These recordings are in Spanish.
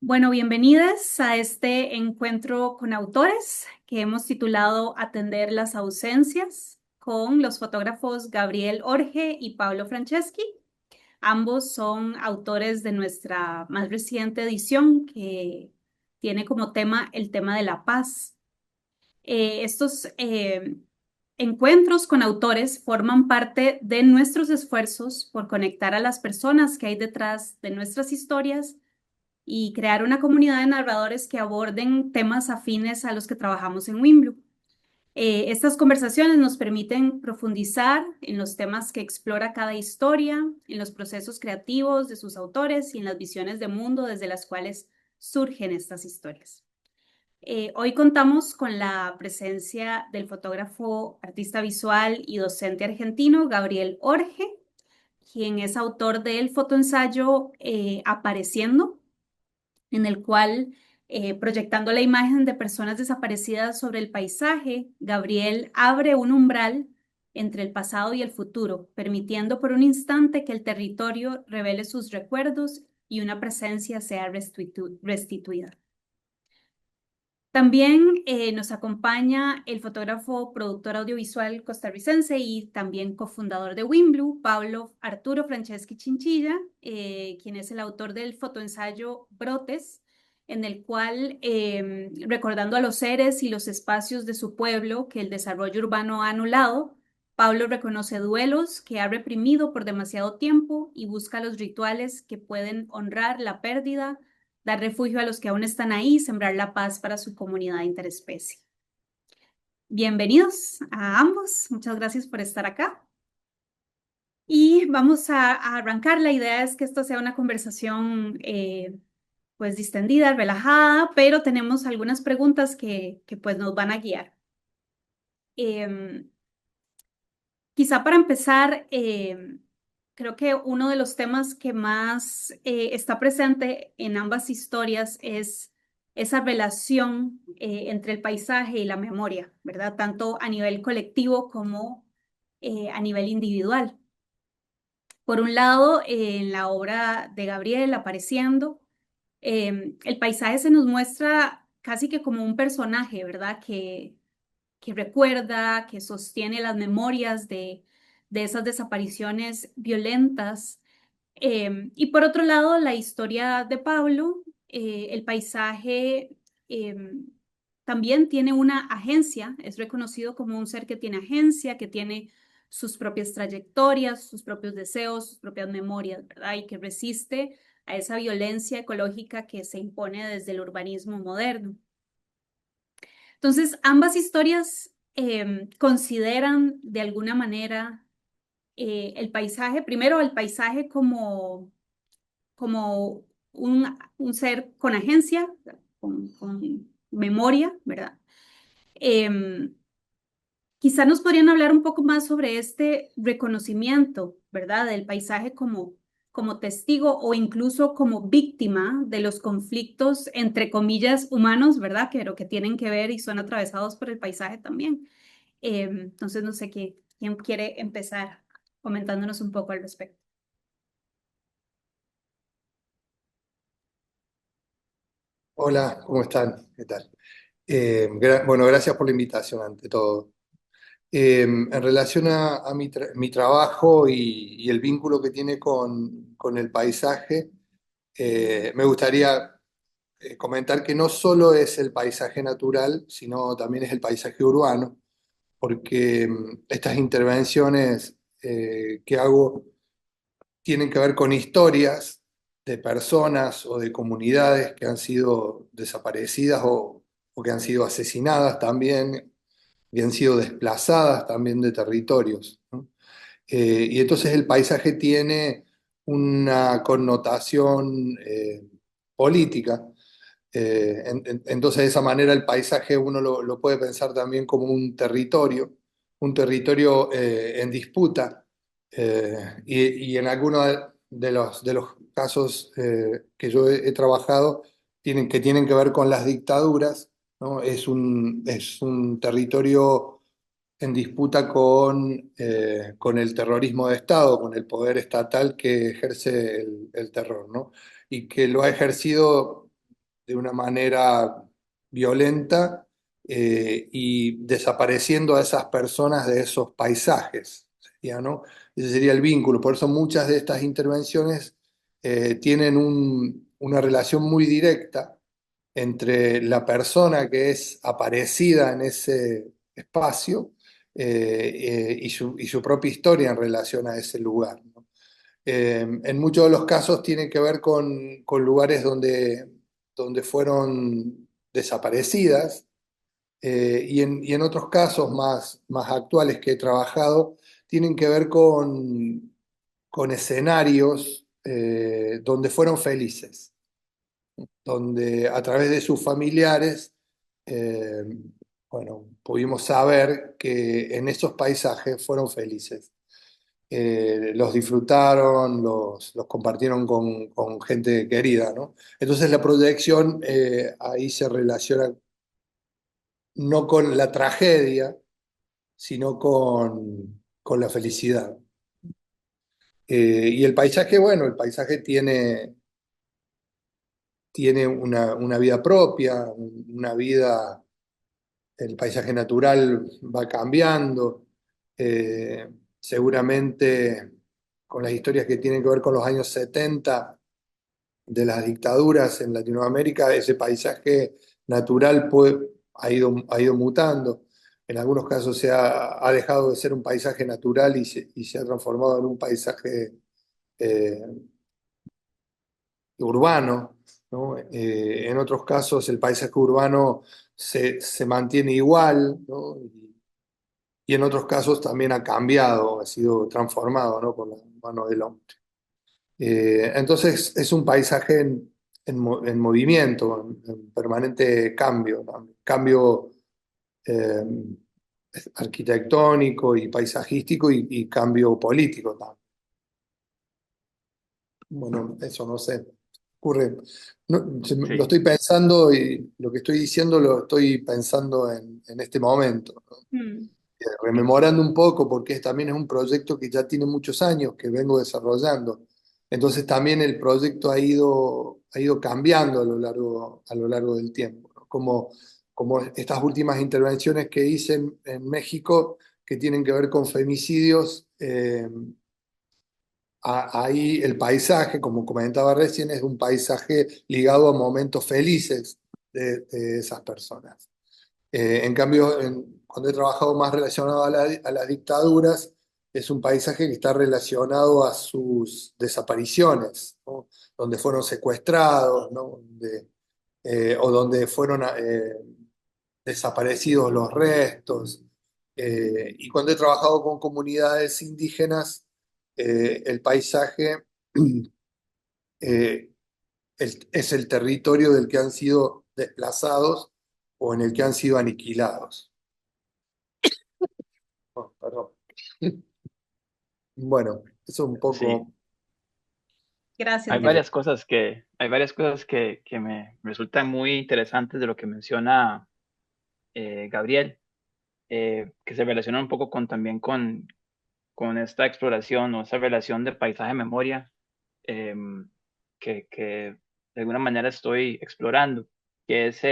Bueno, bienvenidas a este encuentro con autores que hemos titulado Atender las ausencias con los fotógrafos Gabriel Orge y Pablo Franceschi. Ambos son autores de nuestra más reciente edición que tiene como tema el tema de la paz. Estos encuentros con autores forman parte de nuestros esfuerzos por conectar a las personas que hay detrás de nuestras historias y crear una comunidad de narradores que aborden temas afines a los que trabajamos en Wimblu. Estas conversaciones nos permiten profundizar en los temas que explora cada historia, en los procesos creativos de sus autores y en las visiones de mundo desde las cuales surgen estas historias. Hoy contamos con la presencia del fotógrafo, artista visual y docente argentino Gabriel Orge, quien es autor del fotoensayo Apareciendo, en el cual, proyectando la imagen de personas desaparecidas sobre el paisaje, Gabriel abre un umbral entre el pasado y el futuro, permitiendo por un instante que el territorio revele sus recuerdos y una presencia sea restituida. También nos acompaña el fotógrafo, productor audiovisual costarricense y también cofundador de Wimblu, Pablo Arturo Franceschi Chinchilla, quien es el autor del fotoensayo Brotes, en el cual, recordando a los seres y los espacios de su pueblo que el desarrollo urbano ha anulado, Pablo reconoce duelos que ha reprimido por demasiado tiempo y busca los rituales que pueden honrar la pérdida, dar refugio a los que aún están ahí y sembrar la paz para su comunidad interespecie. Bienvenidos a ambos, muchas gracias por estar acá. Y vamos a arrancar. La idea es que esto sea una conversación pues distendida, relajada, pero tenemos algunas preguntas que pues nos van a guiar. Eh, Quizá para empezar, creo que uno de los temas que más está presente en ambas historias es esa relación entre el paisaje y la memoria, ¿verdad? Tanto a nivel colectivo como a nivel individual. Por un lado, en la obra de Gabriel, Apareciendo, el paisaje se nos muestra casi que como un personaje, ¿verdad? Que recuerda, que sostiene las memorias de esas desapariciones violentas. Y por otro lado, la historia de Pablo, el paisaje eh, también tiene una agencia, es reconocido como un ser que tiene agencia, que tiene sus propias trayectorias, sus propios deseos, sus propias memorias, ¿verdad? Y que resiste a esa violencia ecológica que se impone desde el urbanismo moderno. Entonces, ambas historias consideran de alguna manera el paisaje, primero el paisaje como un ser con agencia, con memoria, ¿verdad? Eh, Quizá nos podrían hablar un poco más sobre este reconocimiento, ¿verdad? Del paisaje como testigo o incluso como víctima de los conflictos, entre comillas, humanos, ¿verdad? Pero que tienen que ver y son atravesados por el paisaje también. Entonces, no sé quién quiere empezar comentándonos un poco al respecto. Hola, ¿cómo están? ¿Qué tal? Bueno, gracias por la invitación ante todo. En relación a mi trabajo y el vínculo que tiene con el paisaje, me gustaría comentar que no solo es el paisaje natural, sino también es el paisaje urbano, porque estas intervenciones que hago tienen que ver con historias de personas o de comunidades que han sido desaparecidas o que han sido asesinadas también, y han sido desplazadas también de territorios, ¿no? Y entonces el paisaje tiene una connotación política. Entonces de esa manera el paisaje uno lo puede pensar también como un territorio en disputa, y en algunos de los casos que yo he trabajado que tienen que ver con las dictaduras, ¿no? Es un territorio en disputa con el terrorismo de Estado, con el poder estatal que ejerce el terror, ¿no? Y que lo ha ejercido de una manera violenta y desapareciendo a esas personas de esos paisajes, sería, ¿no? Ese sería el vínculo. Por eso muchas de estas intervenciones tienen una relación muy directa entre la persona que es aparecida en ese espacio y su propia historia en relación a ese lugar, ¿no? En muchos de los casos tienen que ver con lugares donde fueron desaparecidas y en otros casos más actuales que he trabajado tienen que ver con escenarios donde fueron felices, donde a través de sus familiares, eh, bueno, pudimos saber que en esos paisajes fueron felices. Los disfrutaron, los compartieron con gente querida, ¿no? Entonces la proyección ahí se relaciona no con la tragedia, sino con la felicidad. Y el paisaje, bueno, el paisaje tiene una vida propia, una vida, el paisaje natural va cambiando, seguramente con las historias que tienen que ver con los años 70 de las dictaduras en Latinoamérica, ese paisaje natural ha ido mutando. En algunos casos ha dejado de ser un paisaje natural y se ha transformado en un paisaje eh, urbano, ¿no? En otros casos el paisaje urbano se mantiene igual, ¿no? Y en otros casos también ha cambiado, ha sido transformado, ¿no? Por la mano del hombre. Entonces es un paisaje en movimiento, en permanente cambio, ¿no? Cambio eh, arquitectónico y paisajístico y cambio político también. Bueno, eso no sé, ocurre. Lo Sí, estoy pensando y lo que estoy diciendo lo estoy pensando en este momento, ¿no? Mm, Rememorando un poco, porque también es un proyecto que ya tiene muchos años que vengo desarrollando. Entonces también el proyecto ha ido cambiando a lo largo del tiempo, ¿no? Como estas últimas intervenciones que hice en México, que tienen que ver con femicidios, ahí el paisaje, como comentaba recién, es un paisaje ligado a momentos felices de esas personas. En cambio, cuando he trabajado más relacionado a las dictaduras, es un paisaje que está relacionado a sus desapariciones, ¿no? Donde fueron secuestrados, ¿no? O donde fueron desaparecidos los restos. Y cuando he trabajado con comunidades indígenas, el paisaje eh, es el territorio del que han sido desplazados o en el que han sido aniquilados. Oh, perdón. Bueno, eso un sí. poco. gracias, Hay Diego. varias cosas que me resultan muy interesantes de lo que menciona Gabriel, que se relacionan un poco también con esta exploración o esta relación de paisaje-memoria eh, que de alguna manera estoy explorando, que es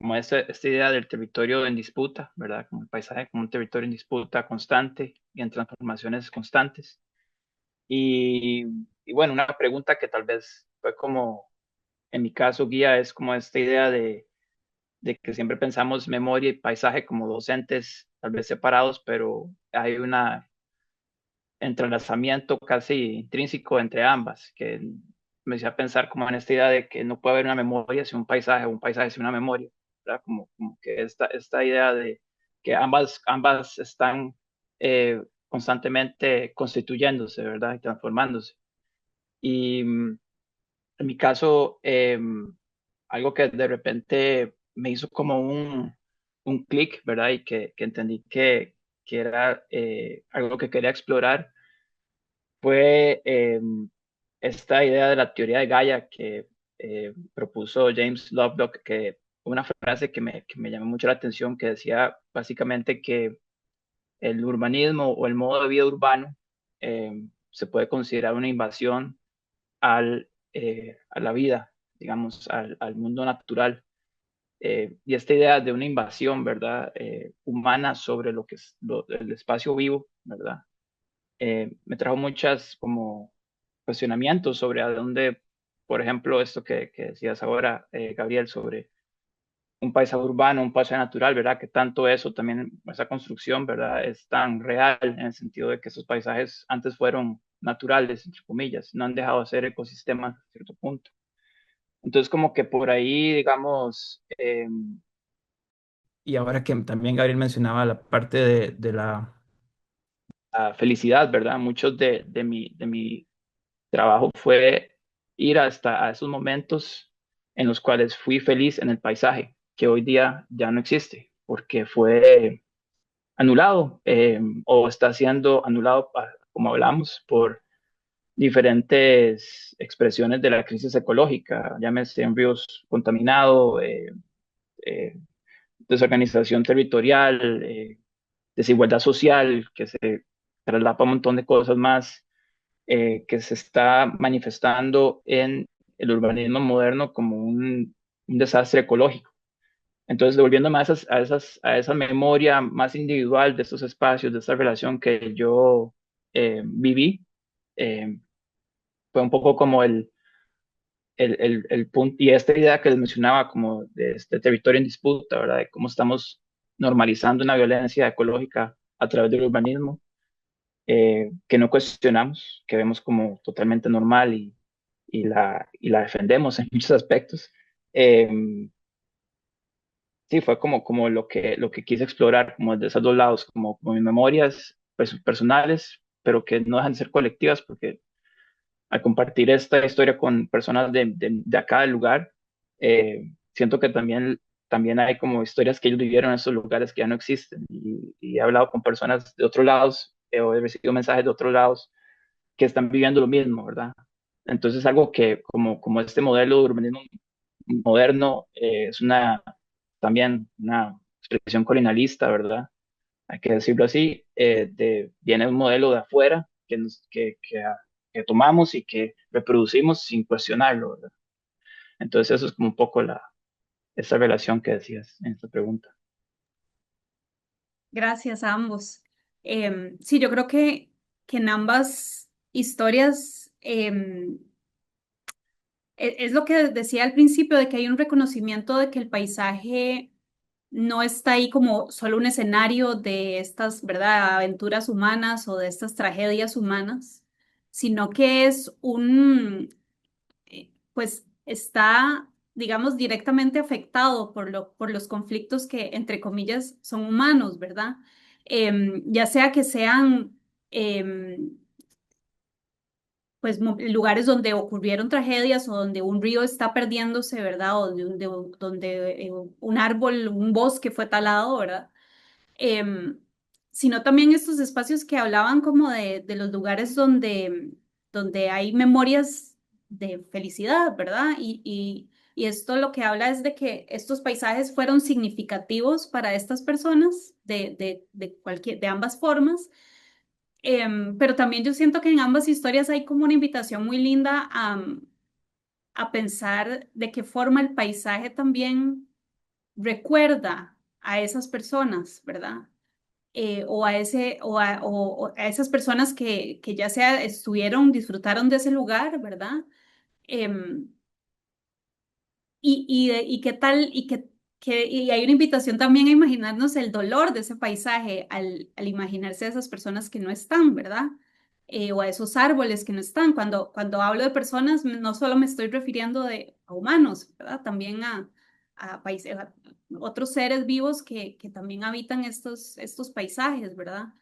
como esta idea del territorio en disputa, ¿verdad? Como el paisaje como un territorio en disputa constante y en transformaciones constantes. Y, y bueno, una pregunta que tal vez fue como, en mi caso, guía, es como esta idea de que siempre pensamos memoria y paisaje como dos entes tal vez separados, pero hay un entrelazamiento casi intrínseco entre ambas, que me hacía pensar como en esta idea de que no puede haber una memoria sin un paisaje, o un paisaje sin una memoria, ¿verdad? Como que esta idea de que ambas están constantemente constituyéndose, ¿verdad? Y transformándose. Y en mi caso, algo que de repente me hizo como un clic, ¿verdad? Y que entendí que era algo que quería explorar fue esta idea de la teoría de Gaia que propuso James Lovelock, que una frase que me llamó mucho la atención, que decía básicamente que el urbanismo o el modo de vida urbano se puede considerar una invasión a la vida, digamos, al mundo natural. Y esta idea de una invasión, ¿verdad? Humana sobre lo que es el espacio vivo, ¿verdad? Me trajo muchas como cuestionamientos sobre a dónde, por ejemplo, esto que decías ahora, Gabriel, sobre un paisaje urbano, un paisaje natural, ¿verdad? Que tanto eso también, esa construcción, ¿verdad? Es tan real en el sentido de que esos paisajes antes fueron naturales, entre comillas, no han dejado de ser ecosistemas a cierto punto. Entonces, como que por ahí, digamos, y ahora que también Gabriel mencionaba la parte de la felicidad, ¿verdad? Muchos de mi trabajo fue ir hasta a esos momentos en los cuales fui feliz en el paisaje, que hoy día ya no existe, porque fue anulado o está siendo anulado, como hablamos, por diferentes expresiones de la crisis ecológica, llámese en ríos contaminados, eh, desorganización territorial, desigualdad social, que se traslapa un montón de cosas más que se está manifestando en el urbanismo moderno como un desastre ecológico. Entonces, devolviéndome a esa memoria más individual de estos espacios, de esta relación que yo viví, eh, fue un poco como el punto, y esta idea que les mencionaba como de este territorio en disputa, ¿verdad? De cómo estamos normalizando una violencia ecológica a través del urbanismo, que no cuestionamos, que vemos como totalmente normal y la defendemos en muchos aspectos. Eh, sí, fue como lo que quise explorar, como de esos dos lados, como mis memorias personales, pero que no dejan de ser colectivas, porque al compartir esta historia con personas de acá del lugar, siento que también hay como historias que ellos vivieron en esos lugares que ya no existen. Y he hablado con personas de otros lados, o he recibido mensajes de otros lados que están viviendo lo mismo, ¿verdad? Entonces, algo que como este modelo de urbanismo moderno es también una expresión colonialista, ¿verdad? Hay que decirlo así, viene un modelo de afuera que tomamos y que reproducimos sin cuestionarlo, ¿verdad? Entonces, eso es como un poco esa relación que decías en esta pregunta. Gracias a ambos. Sí, yo creo que en ambas historias es lo que decía al principio, de que hay un reconocimiento de que el paisaje no está ahí como solo un escenario de estas, ¿verdad?, aventuras humanas o de estas tragedias humanas, sino que es pues está, digamos, directamente afectado por los conflictos que, entre comillas, son humanos, ¿verdad? Ya sea que sean em, pues lugares donde ocurrieron tragedias o donde un río está perdiéndose, ¿verdad? O donde un árbol, un bosque fue talado, ¿verdad? Em, Sino también estos espacios que hablaban como de los lugares donde hay memorias de felicidad, ¿verdad? Y esto lo que habla es de que estos paisajes fueron significativos para estas personas de ambas formas. Pero también yo siento que en ambas historias hay como una invitación muy linda a pensar de qué forma el paisaje también recuerda a esas personas, ¿verdad? O a o a esas personas que ya sea estuvieron, disfrutaron de ese lugar, ¿verdad? Em, y qué tal, y hay una invitación también a imaginarnos el dolor de ese paisaje al imaginarse a esas personas que no están, ¿verdad? O a esos árboles que no están. Cuando hablo de personas, no solo me estoy refiriendo a humanos, ¿verdad? También a otros seres vivos que también habitan estos paisajes, ¿verdad?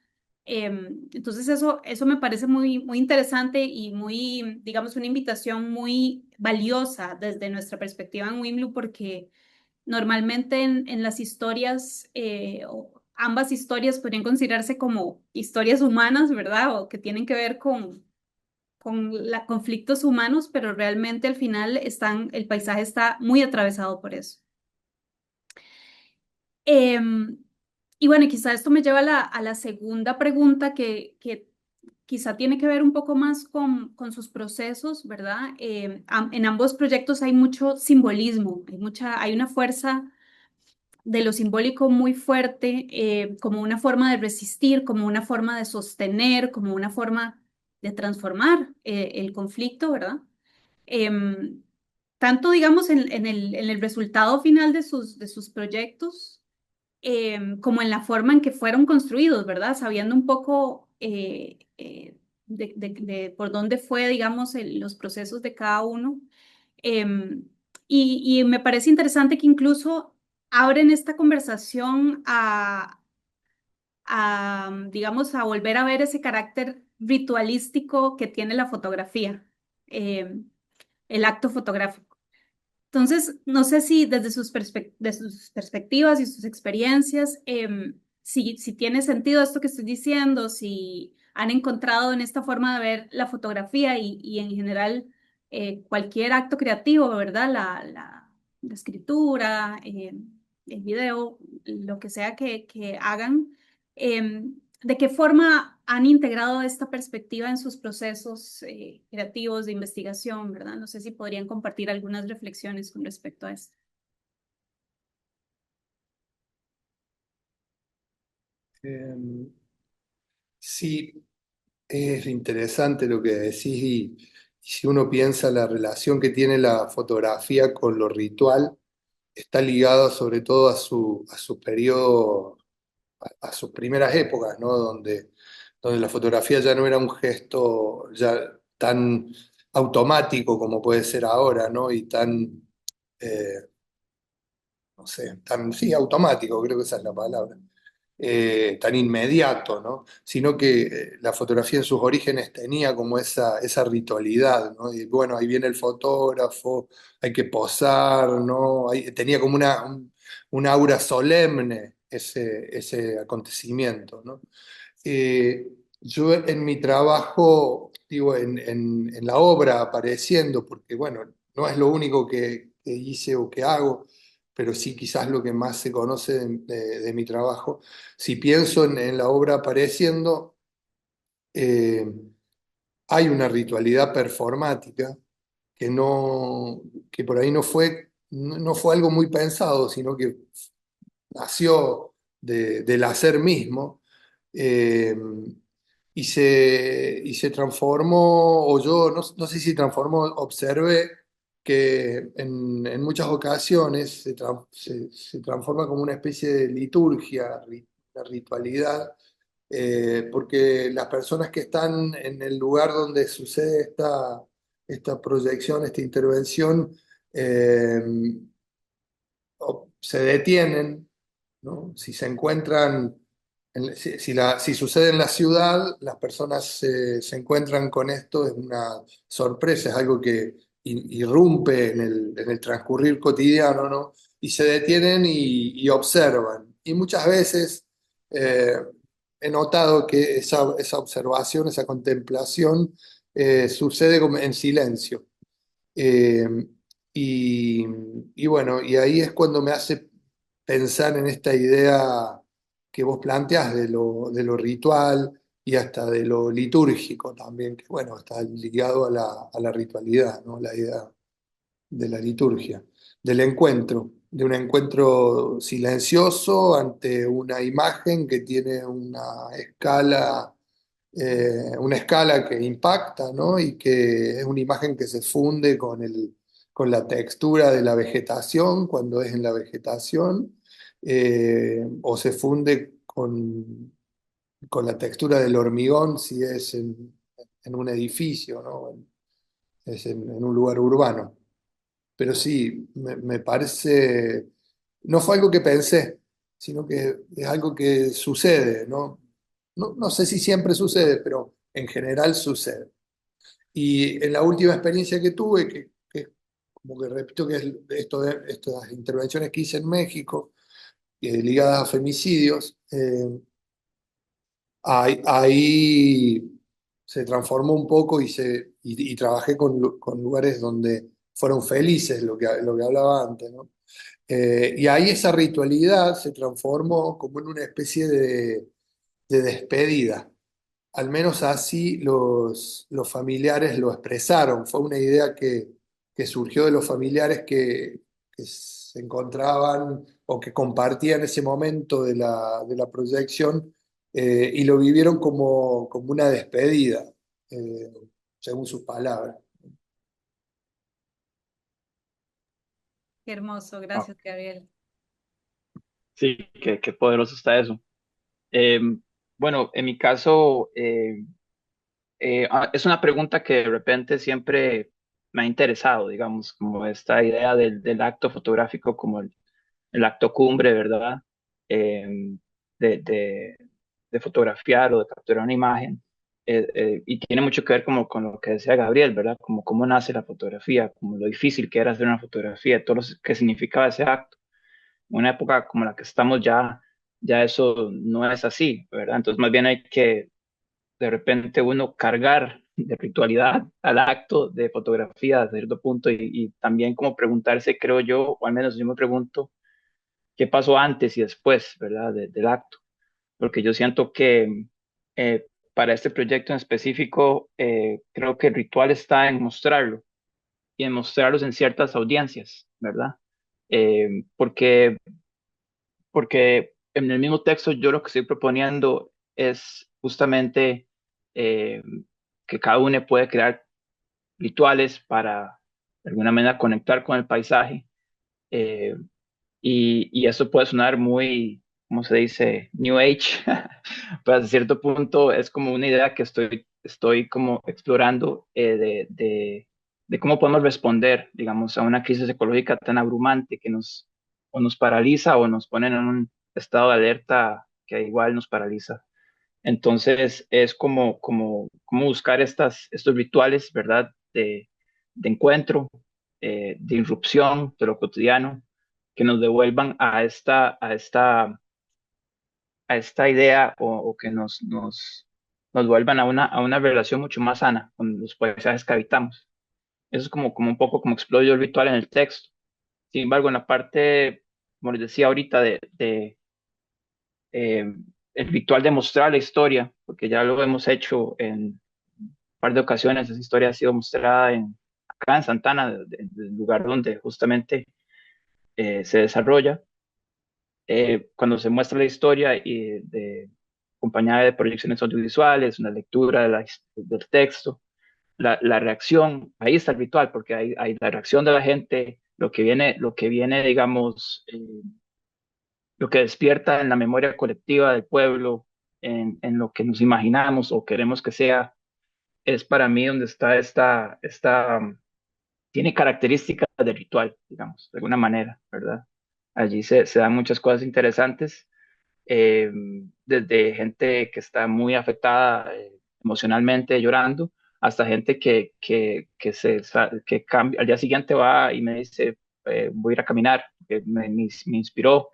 Entonces eso me parece muy, muy interesante y muy, digamos, una invitación muy valiosa desde nuestra perspectiva en Wimlu, porque normalmente en las historias, ambas historias podrían considerarse como historias humanas, ¿verdad? O que tienen que ver con conflictos humanos, pero realmente al final el paisaje está muy atravesado por eso. Em, y bueno, quizá esto me lleva a la segunda pregunta que quizá tiene que ver un poco más con sus procesos, ¿verdad? En ambos proyectos hay mucho simbolismo, hay una fuerza de lo simbólico muy fuerte, como una forma de resistir, como una forma de sostener, como una forma de transformar el conflicto, ¿verdad? Em, Tanto, digamos, en el resultado final de sus proyectos, como en la forma en que fueron construidos, ¿verdad? Sabiendo un poco por dónde fue, digamos, los procesos de cada uno. Em, y me parece interesante que incluso abren esta conversación digamos, a volver a ver ese carácter ritualístico que tiene la fotografía, el acto fotográfico. Entonces, no sé si desde de sus perspectivas y sus experiencias, si tiene sentido esto que estoy diciendo, si han encontrado en esta forma de ver la fotografía y en general cualquier acto creativo, ¿verdad? La escritura, el video, lo que sea que hagan, ¿de qué forma han integrado esta perspectiva en sus procesos creativos de investigación, ¿verdad? No sé si podrían compartir algunas reflexiones con respecto a esto. Eh, sí, es interesante lo que decís y si uno piensa la relación que tiene la fotografía con lo ritual, está ligado sobre todo a su periodo, a sus primeras épocas, ¿no? Donde la fotografía ya no era un gesto ya tan automático como puede ser ahora, ¿no? Y tan, eh, no sé, tan, sí, automático, creo que esa es la palabra, tan inmediato, ¿no? Sino que la fotografía en sus orígenes tenía como esa ritualidad, ¿no? Y bueno, ahí viene el fotógrafo, hay que posar, ¿no? Tenía como un aura solemne ese acontecimiento, ¿no? Eh, yo en mi trabajo, digo, en la obra apareciendo, porque bueno, no es lo único que hice o que hago, pero sí quizás lo que más se conoce de mi trabajo. Si pienso en la obra apareciendo, eh, hay una ritualidad performática que por ahí no fue algo muy pensado, sino que nació del hacer mismo, eh, y se transformó, o yo no sé si transformó, observé que en muchas ocasiones se transforma como una especie de liturgia, una ritualidad, porque las personas que están en el lugar donde sucede esta proyección, esta intervención, eh, se detienen, ¿no? Si se encuentran, si sucede en la ciudad, las personas se encuentran con esto, es una sorpresa, es algo que irrumpe en el transcurrir cotidiano, ¿no? Y se detienen y observan. Y muchas veces eh, he notado que esa observación, esa contemplación, sucede como en silencio. Eh, y bueno, y ahí es cuando me hace pensar en esta idea que vos planteás de lo ritual y hasta de lo litúrgico también, que bueno, está ligado a la ritualidad, ¿no? La idea de la liturgia, del encuentro, de un encuentro silencioso ante una imagen que tiene una escala que impacta, ¿no? Y que es una imagen que se funde con la textura de la vegetación cuando es en la vegetación, o se funde con la textura del hormigón si es en un edificio, ¿no? Es en un lugar urbano. Pero sí, me parece, no fue algo que pensé, sino que es algo que sucede, ¿no? No sé si siempre sucede, pero en general sucede. Y en la última experiencia que tuve, que como que repito que es estas intervenciones que hice en México, ligadas a femicidios, ahí se transformó un poco y trabajé con lugares donde fueron felices, lo que hablaba antes, ¿no? Y ahí esa ritualidad se transformó como en una especie de despedida. al menos así los familiares lo expresaron. Fue una idea que surgió de los familiares que se encontraban o que compartían ese momento de la proyección, y lo vivieron como una despedida, eh, según sus palabras. Qué hermoso, Wow. gracias, Gabriel. Sí, qué poderoso está eso. Eh, bueno, en mi caso, es una pregunta que de repente siempre me ha interesado, digamos, como esta idea del acto fotográfico como el acto cumbre, ¿verdad? Eh, de, de, de fotografiar o de capturar una imagen. Y tiene mucho que ver como con lo que decía Gabriel, ¿verdad? Como cómo nace la fotografía, como lo difícil que era hacer una fotografía, todo lo que significaba ese acto. Una época como la que estamos ya eso no es así, ¿verdad? Entonces más bien hay que de repente uno cargar de ritualidad al acto de fotografía a cierto punto y también como preguntarse, creo yo, o al menos yo me pregunto, qué pasó antes y después, ¿verdad? Del acto, porque yo siento que para este proyecto en específico, creo que el ritual está en mostrarlo y en mostrarlos en ciertas audiencias, ¿verdad? Porque en el mismo texto yo lo que estoy proponiendo es justamente eh, que cada uno puede crear rituales para de alguna manera conectar con el paisaje, eh, y eso puede sonar muy, ¿cómo se dice? New Age, pero a cierto punto es como una idea que estoy como explorando, de cómo podemos responder, digamos, a una crisis ecológica tan abrumante que o nos paraliza o nos pone en un estado de alerta que igual nos paraliza. Entonces es como buscar estos rituales, ¿verdad? De encuentro, de irrupción de lo cotidiano, que nos devuelvan a esta idea o que nos vuelvan a una relación mucho más sana con los paisajes que habitamos. Eso es como un poco como exploro yo el ritual en el texto. Sin embargo, en la parte, como les decía ahorita, eh, el ritual de mostrar la historia, porque ya lo hemos hecho en un par de ocasiones, esa historia ha sido mostrada acá en Santana, del lugar donde justamente se desarrolla. Cuando se muestra la historia acompañada de proyecciones audiovisuales, una lectura del texto, la reacción, ahí está el ritual, porque hay la reacción de la gente, lo que viene, digamos, lo que despierta en la memoria colectiva del pueblo, en lo que nos imaginamos o queremos que sea, es para mí donde está tiene características de ritual, digamos, de alguna manera, ¿verdad? Allí se dan muchas cosas interesantes, eh, desde gente que está muy afectada emocionalmente, llorando, hasta gente que cambia, al día siguiente va y me dice, voy a ir a caminar, que me inspiró,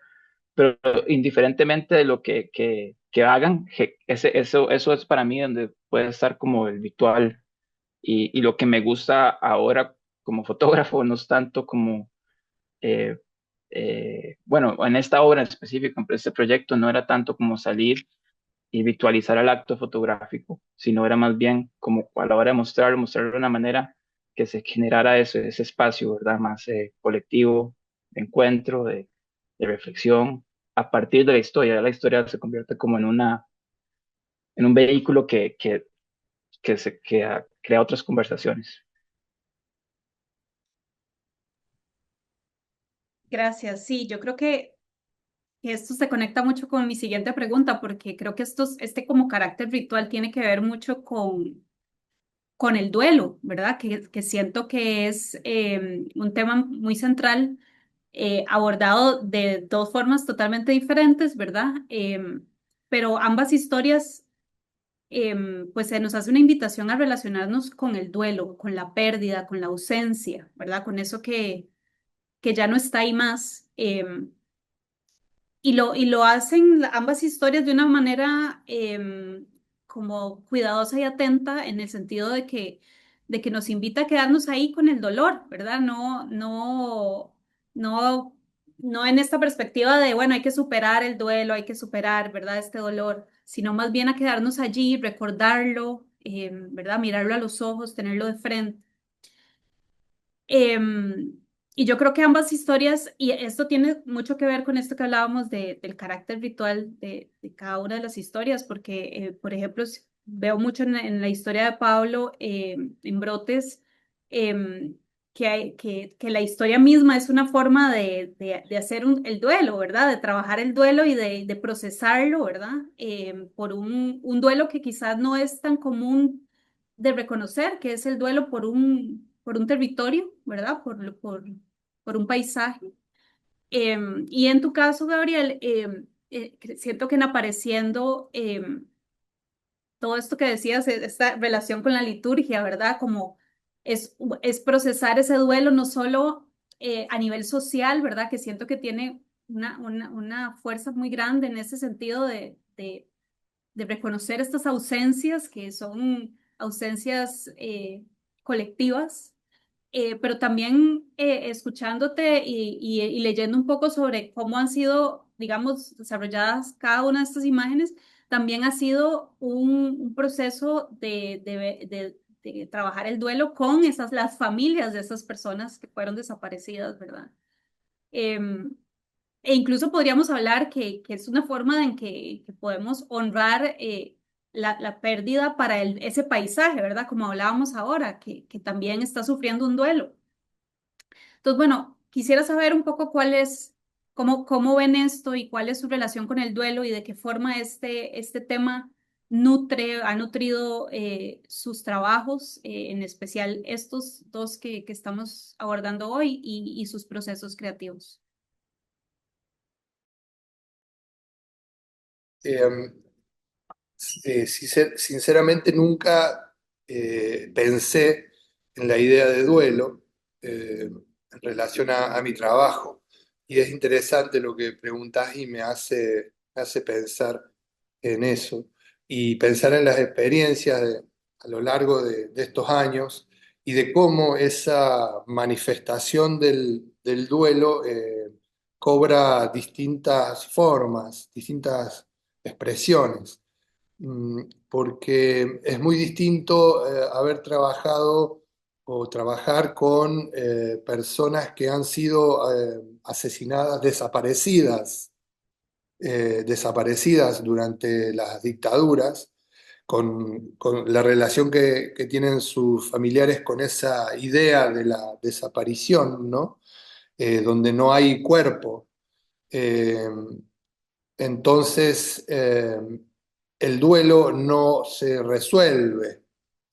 pero indiferentemente de lo que hagan, eso es para mí donde puede estar como el ritual y lo que me gusta ahora como fotógrafo no es tanto como, eh, bueno, en esta obra en específico, en este proyecto, no era tanto como salir y visualizar el acto fotográfico, sino era más bien como a la hora de mostrarlo de una manera que se generara ese espacio, ¿verdad? Más colectivo, de encuentro, de reflexión, a partir de la historia. La historia se convierte como en un vehículo que crea otras conversaciones. Gracias. Sí, yo creo que esto se conecta mucho con mi siguiente pregunta, porque creo que este como carácter ritual tiene que ver mucho con el duelo, ¿verdad? Que siento que es un tema muy central, abordado de dos formas totalmente diferentes, ¿verdad? Pero ambas historias, pues se nos hace una invitación a relacionarnos con el duelo, con la pérdida, con la ausencia, ¿verdad? Con eso que ya no está ahí más. Y lo hacen ambas historias de una manera, como cuidadosa y atenta, en el sentido de que nos invita a quedarnos ahí con el dolor, ¿verdad? No no en esta perspectiva de, bueno, hay que superar el duelo, hay que superar, ¿verdad? Este dolor, sino más bien a quedarnos allí, recordarlo, ¿verdad? Mirarlo a los ojos, tenerlo de frente. Em, y yo creo que ambas historias, y esto tiene mucho que ver con esto que hablábamos del carácter ritual de cada una de las historias, porque, por ejemplo, veo mucho en la historia de Pablo, en Brotes, que la historia misma es una forma de hacer el duelo, ¿verdad? De trabajar el duelo y de procesarlo, ¿verdad? Por un duelo que quizás no es tan común de reconocer, que es el duelo por un territorio, ¿verdad? Por un paisaje. Y en tu caso, Gabriel, siento que en apareciendo todo esto que decías, esta relación con la liturgia, ¿verdad? Como es procesar ese duelo no solo a nivel social, ¿verdad? Que siento que tiene una fuerza muy grande en ese sentido de reconocer estas ausencias que son ausencias colectivas, pero también escuchándote y leyendo un poco sobre cómo han sido, digamos, desarrolladas cada una de estas imágenes, también ha sido un proceso de trabajar el duelo con las familias de esas personas que fueron desaparecidas, ¿verdad? Em, E incluso podríamos hablar que es una forma en que podemos honrar la pérdida para ese paisaje, ¿verdad? Como hablábamos ahora, que también está sufriendo un duelo. Entonces, bueno, quisiera saber un poco cómo ven esto y cuál es su relación con el duelo y de qué forma este tema ha nutrido sus trabajos, en especial estos dos que estamos abordando hoy y sus procesos creativos. Eh, Sinceramente nunca pensé en la idea de duelo en relación a mi trabajo. Y es interesante lo que preguntás y me hace pensar en eso y pensar en las experiencias a lo largo de estos años y de cómo esa manifestación del duelo cobra distintas formas, distintas expresiones. Porque es muy distinto haber trabajado o trabajar con personas que han sido asesinadas, desaparecidas durante las dictaduras, con la relación que tienen sus familiares con esa idea de la desaparición, ¿no? Donde no hay cuerpo. Eh, entonces, el duelo no se resuelve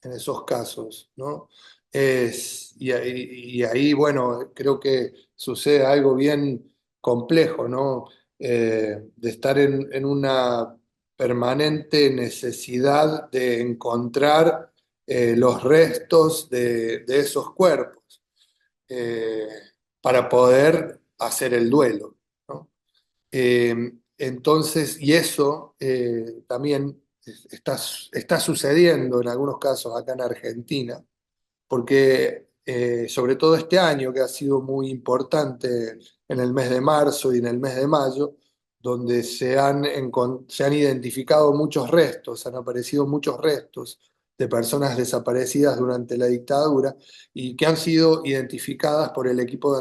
en esos casos, ¿no? Y ahí, bueno, creo que sucede algo bien complejo, ¿no? De estar en una permanente necesidad de encontrar los restos de esos cuerpos eh, para poder hacer el duelo, ¿no? Entonces, y eso también está sucediendo en algunos casos acá en Argentina, porque sobre todo este año, que ha sido muy importante en el mes de marzo y en el mes de mayo, donde se han identificado muchos restos, han aparecido muchos restos de personas desaparecidas durante la dictadura y que han sido identificadas por el equipo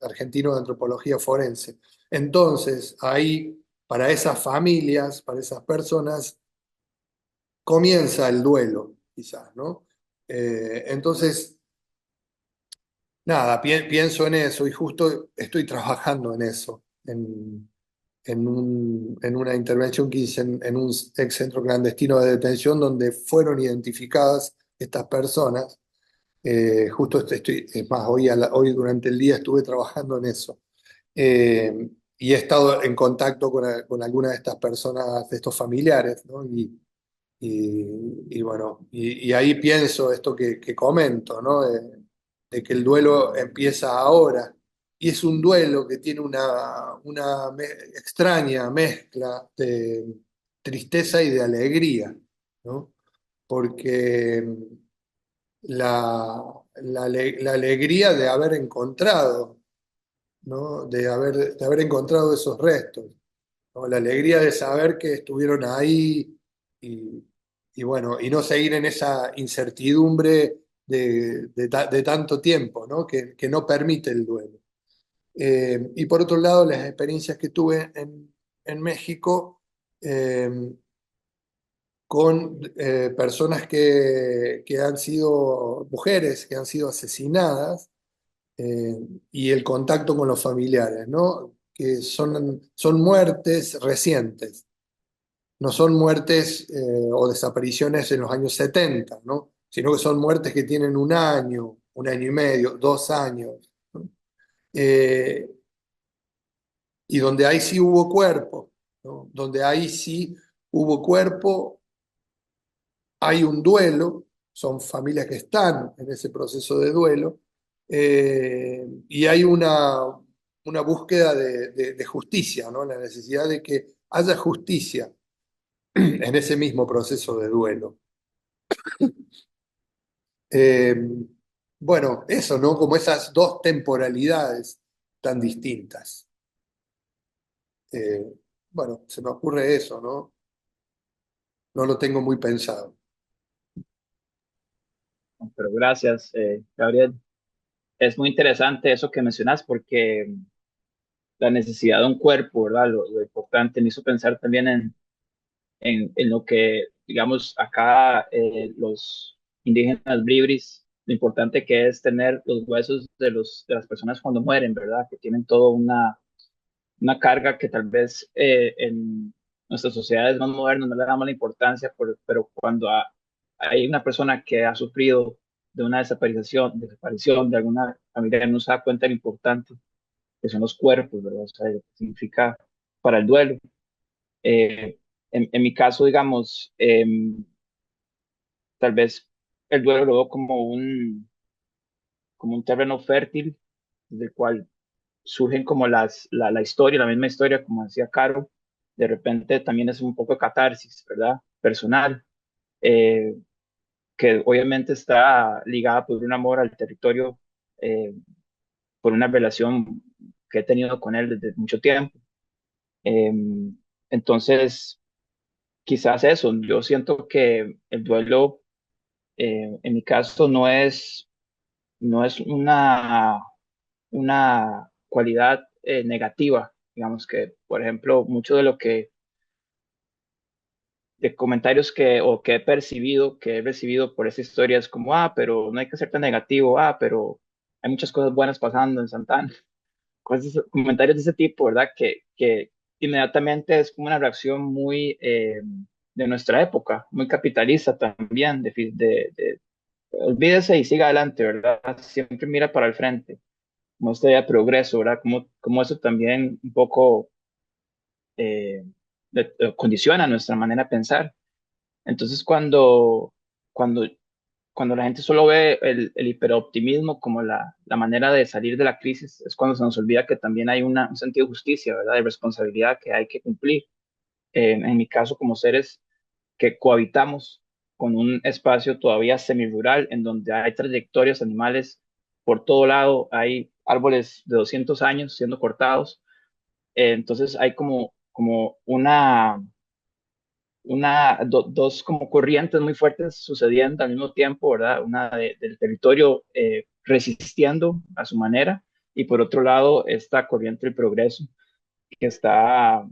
argentino de antropología forense. Entonces, ahí, para esas familias, para esas personas, comienza el duelo, quizás, ¿no? Entonces, nada, pienso en eso y justo estoy trabajando en eso, en una intervención que hice en un ex centro clandestino de detención donde fueron identificadas estas personas. Justo es más, hoy durante el día estuve trabajando en eso. Y he estado en contacto con algunas de estas personas, de estos familiares, ¿no? Y bueno, y ahí pienso esto que comento, ¿no? De que el duelo empieza ahora. Y es un duelo que tiene extraña mezcla de tristeza y de alegría, ¿no? Porque la alegría de haber encontrado ¿no? De haber encontrado esos restos, ¿no? La alegría de saber que estuvieron ahí y, y bueno, y no seguir en esa incertidumbre de tanto tiempo, ¿no? Que no permite el duelo. Y por otro lado, las experiencias que tuve en México eh, con personas que han sido mujeres, que han sido asesinadas, eh, y el contacto con los familiares, ¿no? Que son muertes recientes, no son muertes o desapariciones en los años 70, ¿no? Sino que son muertes que tienen un año y medio, 2 años, ¿no? Eh, y donde ahí sí hubo cuerpo, ¿no? Donde ahí sí hubo cuerpo, hay un duelo, son familias que están en ese proceso de duelo, y hay una búsqueda de justicia, ¿no? La necesidad de que haya justicia en ese mismo proceso de duelo. Eh, bueno, eso, ¿no? Como esas dos temporalidades tan distintas. Eh, bueno, se me ocurre eso, ¿no? No lo tengo muy pensado. Pero gracias, Gabriel. Es muy interesante eso que mencionas porque la necesidad de un cuerpo, ¿verdad? Lo importante me hizo pensar también en lo que, digamos, acá los indígenas bribris, lo importante que es tener los huesos de las personas cuando mueren, ¿verdad? Que tienen toda una carga que tal vez en nuestras sociedades más modernas no le damos la importancia, pero cuando hay una persona que ha sufrido de una desaparición de alguna familia, no se da cuenta de lo importante que son los cuerpos, ¿verdad? O sea, lo que significa para el duelo. Eh, en mi caso, digamos, tal vez el duelo lo veo como un terreno fértil, del cual surgen como la historia, la misma historia, como decía Caro, de repente también es un poco de catarsis, ¿verdad? Personal, eh, que obviamente está ligada por un amor al territorio, eh, por una relación que he tenido con él desde mucho tiempo. Eh, entonces, quizás eso, yo siento que el duelo, en mi caso, no es una cualidad negativa. Digamos que, por ejemplo, mucho de lo de comentarios que he percibido, que he recibido por esa historia es como, pero no hay que ser tan negativo, pero hay muchas cosas buenas pasando en Santana. Comentarios de ese tipo, ¿verdad? Que inmediatamente es como una reacción muy de nuestra época, muy capitalista también, olvídese y siga adelante, ¿verdad? Siempre mira para el frente, como este de progreso, ¿verdad? Como eso también un poco eh, condiciona nuestra manera de pensar. Entonces, cuando, cuando la gente solo ve el hiperoptimismo como la manera de salir de la crisis, es cuando se nos olvida que también hay un sentido de justicia, ¿verdad? De responsabilidad que hay que cumplir. En mi caso, como seres que cohabitamos con un espacio todavía semirural, en donde hay trayectorias animales por todo lado, hay árboles de 200 años siendo cortados, entonces hay como dos como corrientes muy fuertes sucediendo al mismo tiempo, ¿verdad? Una del territorio resistiendo a su manera y por otro lado esta corriente del progreso que está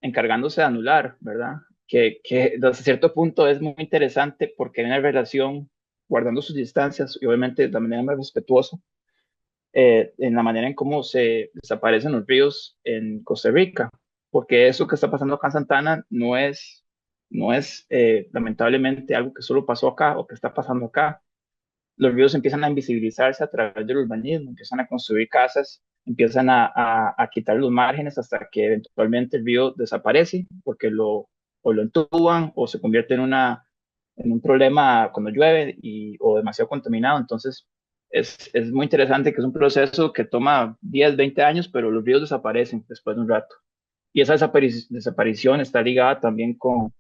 encargándose de anular, ¿verdad? Que desde cierto punto es muy interesante porque hay una relación guardando sus distancias y obviamente de manera más respetuosa en la manera en cómo se desaparecen los ríos en Costa Rica, porque eso que está pasando acá en Santana no es lamentablemente algo que solo pasó acá o que está pasando acá. Los ríos empiezan a invisibilizarse a través del urbanismo, empiezan a construir casas, empiezan a quitar los márgenes hasta que eventualmente el río desaparece porque o lo entuban o se convierte en un problema cuando llueve o demasiado contaminado. Entonces, es muy interesante que es un proceso que toma 10, 20 años, pero los ríos desaparecen después de un rato. Y esa desaparición está ligada también con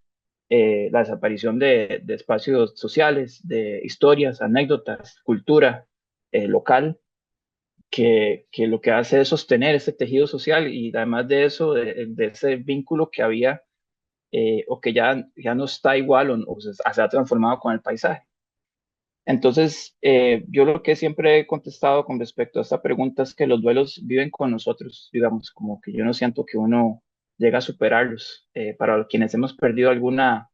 la desaparición de espacios sociales, de historias, anécdotas, cultura local. que lo que hace es sostener ese tejido social y además de eso, de ese vínculo que había o que ya no está igual o se ha transformado con el paisaje. Entonces, yo lo que siempre he contestado con respecto a esta pregunta es que los duelos viven con nosotros, digamos, como que yo no siento que uno llega a superarlos. Para quienes hemos perdido alguna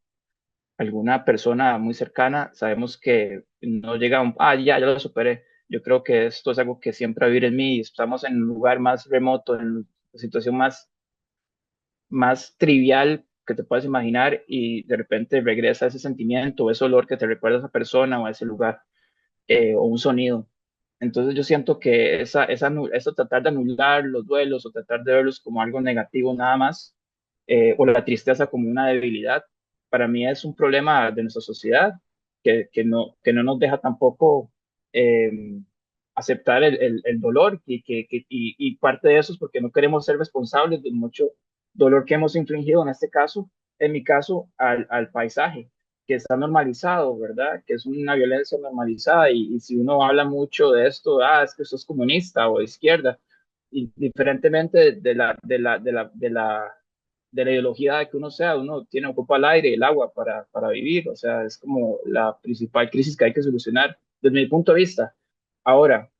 persona muy cercana, sabemos que no llega a ya lo superé. Yo creo que esto es algo que siempre va a vivir en mí y estamos en un lugar más remoto, en una situación más trivial que te puedas imaginar y de repente regresa ese sentimiento o ese olor que te recuerda a esa persona o a ese lugar o un sonido. Entonces yo siento que eso tratar de anular los duelos o tratar de verlos como algo negativo nada más, o la tristeza como una debilidad, para mí es un problema de nuestra sociedad que no nos deja tampoco eh, aceptar el dolor y parte de eso es porque no queremos ser responsables de mucho dolor que hemos infligido, en este caso, en mi caso, al paisaje que está normalizado, ¿verdad? Que es una violencia normalizada y si uno habla mucho de esto, es que sos comunista o de izquierda, y diferentemente de la ideología de que uno sea, uno ocupa el aire y el agua para vivir, o sea, es como la principal crisis que hay que solucionar desde mi punto de vista. Ahora,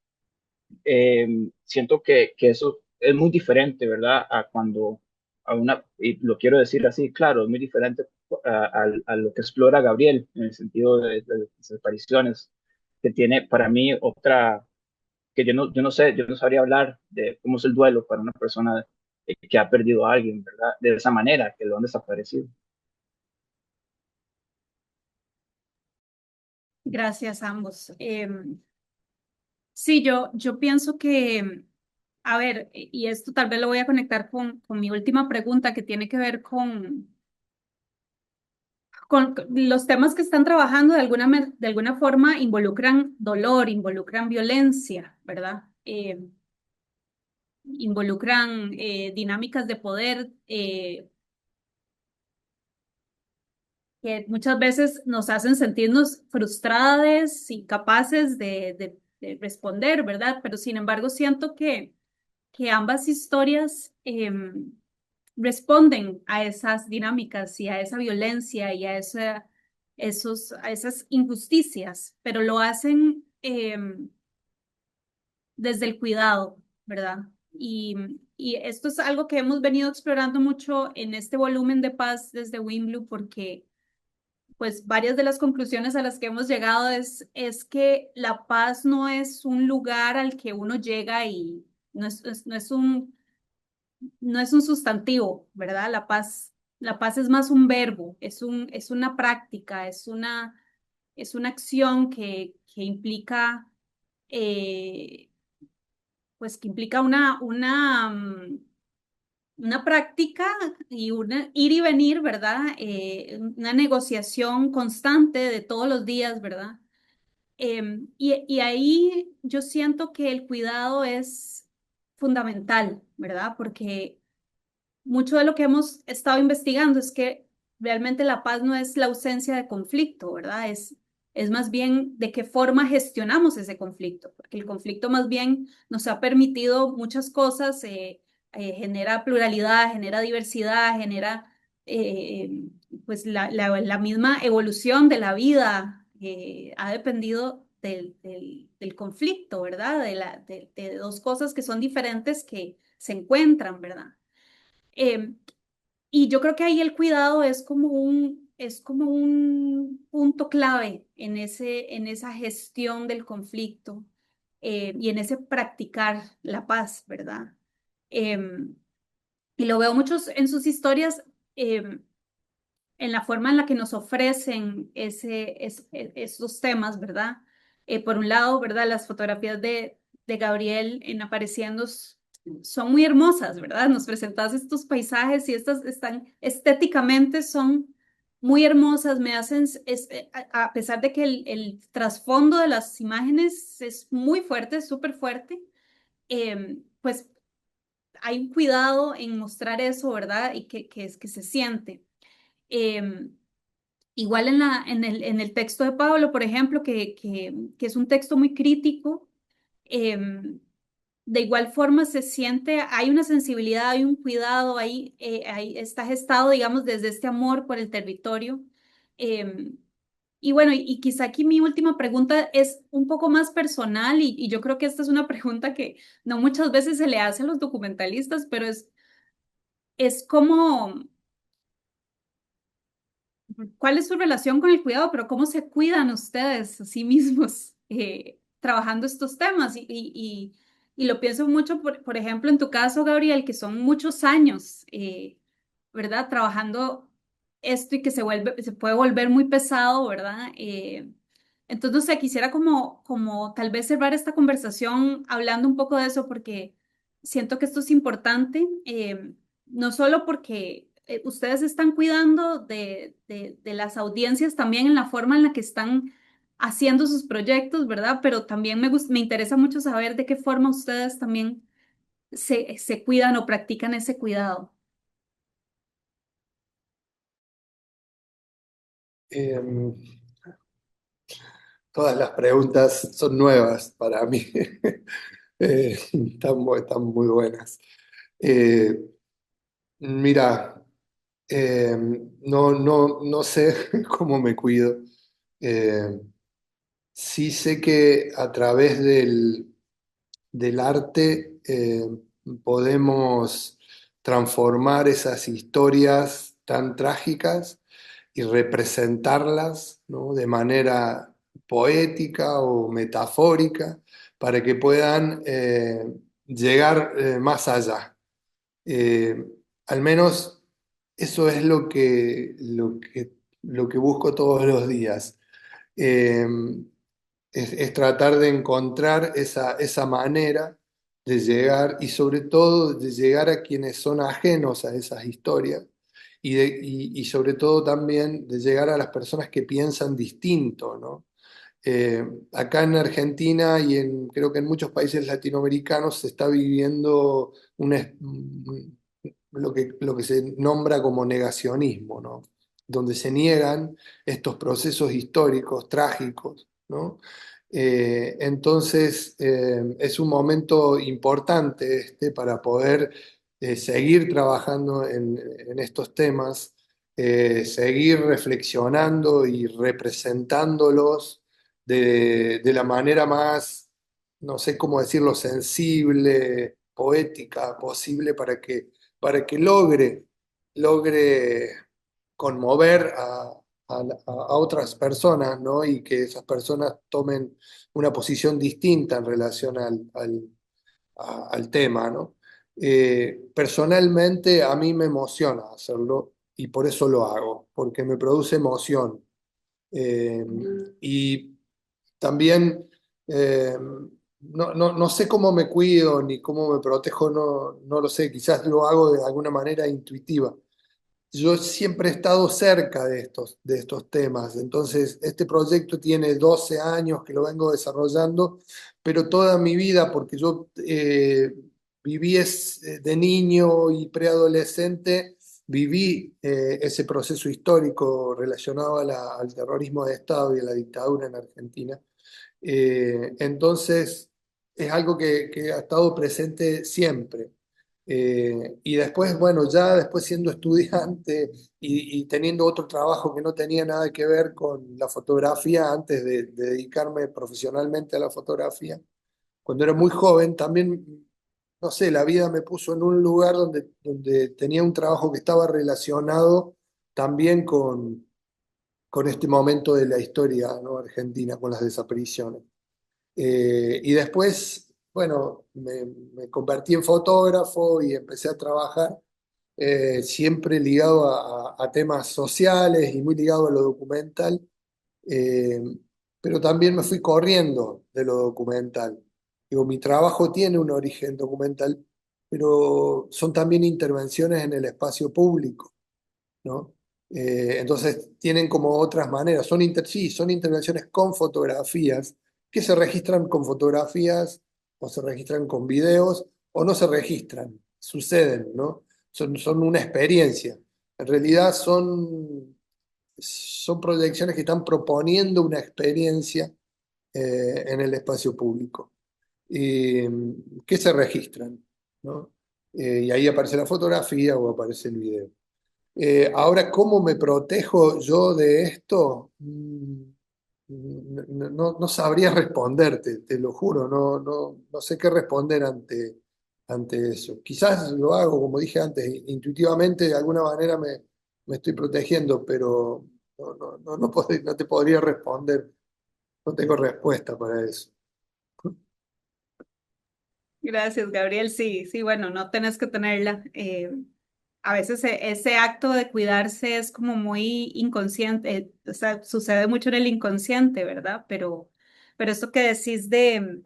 siento que eso es muy diferente, ¿verdad? A cuando y lo quiero decir así, claro, es muy diferente a lo que explora Gabriel en el sentido de las apariciones, que tiene para mí otra, que yo no sé, yo no sabría hablar de cómo es el duelo para una persona que ha perdido a alguien, ¿verdad? De esa manera, que lo han desaparecido. Gracias a ambos. Sí, yo pienso que, a ver, y esto tal vez lo voy a conectar con mi última pregunta que tiene que ver con los temas que están trabajando de alguna forma involucran dolor, involucran violencia, ¿verdad? Involucran dinámicas de poder que muchas veces nos hacen sentirnos frustradas, incapaces de responder, ¿verdad? Pero sin embargo siento que ambas historias responden a esas dinámicas y a esa violencia y a esas injusticias, pero lo hacen desde el cuidado, ¿verdad? Y esto es algo que hemos venido explorando mucho en este volumen de paz desde Wimbledon porque pues varias de las conclusiones a las que hemos llegado es que la paz no es un lugar al que uno llega y no es un sustantivo, ¿verdad? La paz es más un verbo, es una práctica, es una acción que implica, eh, pues que implica una práctica y una ir y venir, ¿verdad? Una negociación constante de todos los días, ¿verdad? Y ahí yo siento que el cuidado es fundamental, ¿verdad? Porque mucho de lo que hemos estado investigando es que realmente la paz no es la ausencia de conflicto, ¿verdad? Es más bien de qué forma gestionamos ese conflicto, porque el conflicto más bien nos ha permitido muchas cosas, genera pluralidad, genera diversidad, genera pues la misma evolución de la vida ha dependido del conflicto, ¿verdad? De dos cosas que son diferentes que se encuentran, ¿verdad? Eh, y yo creo que ahí el cuidado es como un punto clave en esa gestión del conflicto y en ese practicar la paz, ¿verdad? Y lo veo muchos en sus historias, en la forma en la que nos ofrecen esos temas, ¿verdad? Por un lado, ¿verdad? Las fotografías de Gabriel en apareciendo son muy hermosas, ¿verdad? Nos presentas estos paisajes y estas están estéticamente son muy hermosas, me hacen, a pesar de que el trasfondo de las imágenes es muy fuerte, súper fuerte, pues hay un cuidado en mostrar eso, ¿verdad? Y que se siente. Em, Igual en el texto de Pablo, por ejemplo, que es un texto muy crítico, de igual forma se siente, hay una sensibilidad, hay un cuidado, ahí está gestado, digamos, desde este amor por el territorio. Em, y bueno, y quizá aquí mi última pregunta es un poco más personal y yo creo que esta es una pregunta que no muchas veces se le hace a los documentalistas, pero es como, ¿cuál es su relación con el cuidado? Pero ¿cómo se cuidan ustedes a sí mismos trabajando estos temas? Y lo pienso mucho, por ejemplo, en tu caso, Gabriel, que son muchos años, ¿verdad? Trabajando esto y que se puede volver muy pesado, ¿verdad? Entonces, no sé, quisiera como tal vez cerrar esta conversación hablando un poco de eso, porque siento que esto es importante, no solo porque ustedes están cuidando de las audiencias también en la forma en la que están haciendo sus proyectos, ¿verdad? Pero también me interesa mucho saber de qué forma ustedes también se cuidan o practican ese cuidado. Em, Todas las preguntas son nuevas para mí. Están muy buenas. Eh, Mira, no sé cómo me cuido. Eh, sí sé que a través del arte podemos transformar esas historias tan trágicas y representarlas, ¿no? De manera poética o metafórica para que puedan llegar más allá. Eh, Al menos eso es lo que busco todos los días. Eh, es tratar de encontrar esa manera de llegar y sobre todo de llegar a quienes son ajenos a esas historias y sobre todo también de llegar a las personas que piensan distinto, ¿no? Acá en Argentina y creo que en muchos países latinoamericanos se está viviendo lo que se nombra como negacionismo, ¿no? Donde se niegan estos procesos históricos trágicos, ¿no? Entonces, es un momento importante para poder seguir trabajando en estos temas, seguir reflexionando y representándolos de la manera más, no sé cómo decirlo, sensible, poética posible para que logre conmover a otras personas, ¿no? Y que esas personas tomen una posición distinta en relación al tema, ¿no? Personalmente a mí me emociona hacerlo y por eso lo hago, porque me produce emoción. Eh, y también no sé cómo me cuido ni cómo me protejo, no lo sé, quizás lo hago de alguna manera intuitiva. Yo siempre he estado cerca de estos temas, entonces este proyecto tiene 12 años que lo vengo desarrollando, pero toda mi vida, porque yo viví de niño y preadolescente, viví ese proceso histórico relacionado al terrorismo de Estado y a la dictadura en Argentina. Entonces, es algo que ha estado presente siempre. Y después, bueno, ya después siendo estudiante y teniendo otro trabajo que no tenía nada que ver con la fotografía, antes de dedicarme profesionalmente a la fotografía, cuando era muy joven, también, no sé, la vida me puso en un lugar donde tenía un trabajo que estaba relacionado también con este momento de la historia, ¿no? Argentina, con las desapariciones. Y después, bueno, me convertí en fotógrafo y empecé a trabajar siempre ligado a temas sociales y muy ligado a lo documental, eh, pero también me fui corriendo de lo documental. Digo, mi trabajo tiene un origen documental, pero son también intervenciones en el espacio público, ¿no? Entonces tienen como otras maneras, sí, son intervenciones con fotografías que se registran con fotografías o se registran con videos o no se registran, suceden, ¿no? Son una experiencia. En realidad son proyecciones que están proponiendo una experiencia en el espacio público. eh, que se registran, ¿no? Y ahí aparece la fotografía o aparece el video. Ahora, ¿cómo me protejo yo de esto? No sabría responderte, te lo juro, no sé qué responder ante eso. Quizás lo hago, como dije antes, intuitivamente, de alguna manera me estoy protegiendo, pero no te podría responder, no tengo respuesta para eso. Gracias, Gabriel. Sí, sí, bueno, no tenés que tenerla. A veces ese acto de cuidarse es como muy inconsciente, o sea, sucede mucho en el inconsciente, ¿verdad? Pero esto que decís de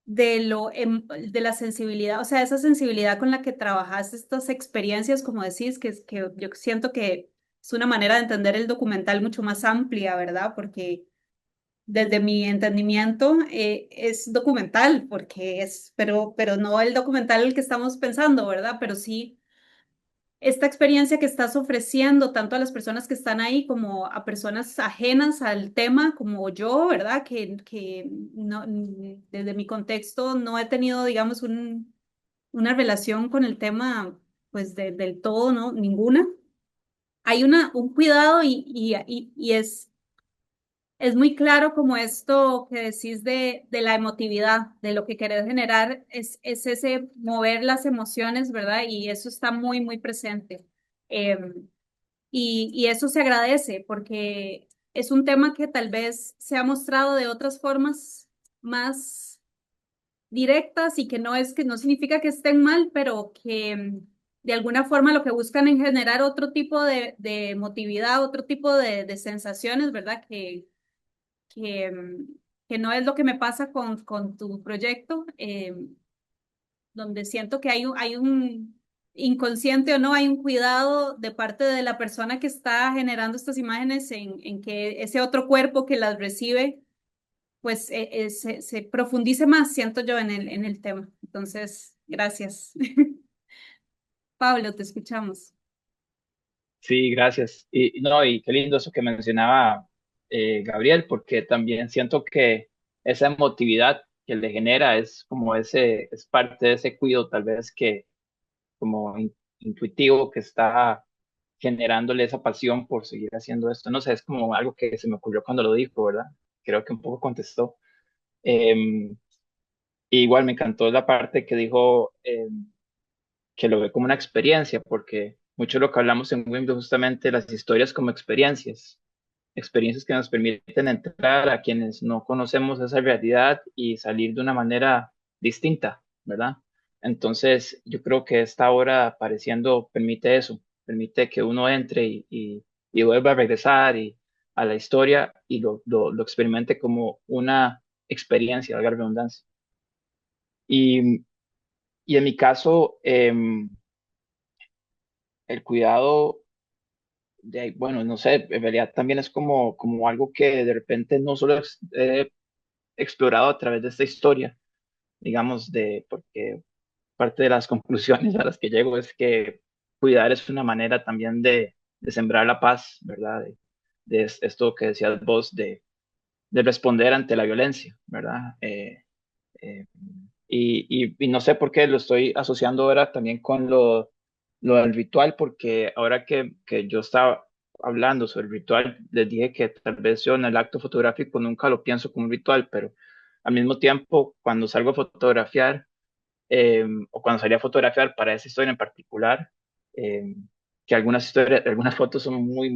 la sensibilidad, o sea, esa sensibilidad con la que trabajas estas experiencias, como decís, que yo siento que es una manera de entender el documental mucho más amplia, ¿verdad? Porque desde mi entendimiento es documental, porque pero no el documental el que estamos pensando, ¿verdad? Pero sí esta experiencia que estás ofreciendo tanto a las personas que están ahí como a personas ajenas al tema como yo, ¿verdad? Que no, desde mi contexto no he tenido, digamos, una relación con el tema, pues del todo, ¿no? Ninguna. Hay un cuidado y es muy claro como esto que decís de la emotividad, de lo que querés generar, es ese mover las emociones, ¿verdad? Y eso está muy, muy presente. Y eso se agradece porque es un tema que tal vez se ha mostrado de otras formas más directas y que no significa que estén mal, pero que de alguna forma lo que buscan es generar otro tipo de emotividad, otro tipo de sensaciones, ¿verdad? Que, que no es lo que me pasa con tu proyecto, donde siento que hay un inconsciente o no, hay un cuidado de parte de la persona que está generando estas imágenes en que ese otro cuerpo que las recibe, pues se profundice más, siento yo, en el tema. Entonces, gracias. Pablo, te escuchamos. Sí, gracias. Y no, y qué lindo eso que mencionaba Gabriel, porque también siento que esa emotividad que le genera es como es parte de ese cuidado tal vez que como intuitivo que está generándole esa pasión por seguir haciendo esto. No sé, es como algo que se me ocurrió cuando lo dijo, ¿verdad? Creo que un poco contestó. Em, igual me encantó la parte que dijo que lo ve como una experiencia, porque mucho de lo que hablamos en Wimby justamente las historias como experiencias, experiencias que nos permiten entrar a quienes no conocemos esa realidad y salir de una manera distinta, ¿verdad? Entonces, yo creo que esta obra apareciendo permite eso, permite que uno entre y vuelva a regresar a la historia y lo experimente como una experiencia, valga la redundancia. Y, y en mi caso, el cuidado bueno, no sé, en realidad también es como algo que de repente no solo he explorado a través de esta historia, digamos, porque parte de las conclusiones a las que llego es que cuidar es una manera también de sembrar la paz, ¿verdad? Esto que decías vos de responder ante la violencia, ¿verdad? Eh, y no sé por qué lo estoy asociando ahora también con lo del ritual, porque ahora que yo estaba hablando sobre el ritual, les dije que tal vez yo en el acto fotográfico nunca lo pienso como un ritual, pero al mismo tiempo, cuando salgo a fotografiar, o cuando salí a fotografiar para esa historia en particular, eh, que algunas historias, algunas fotos son muy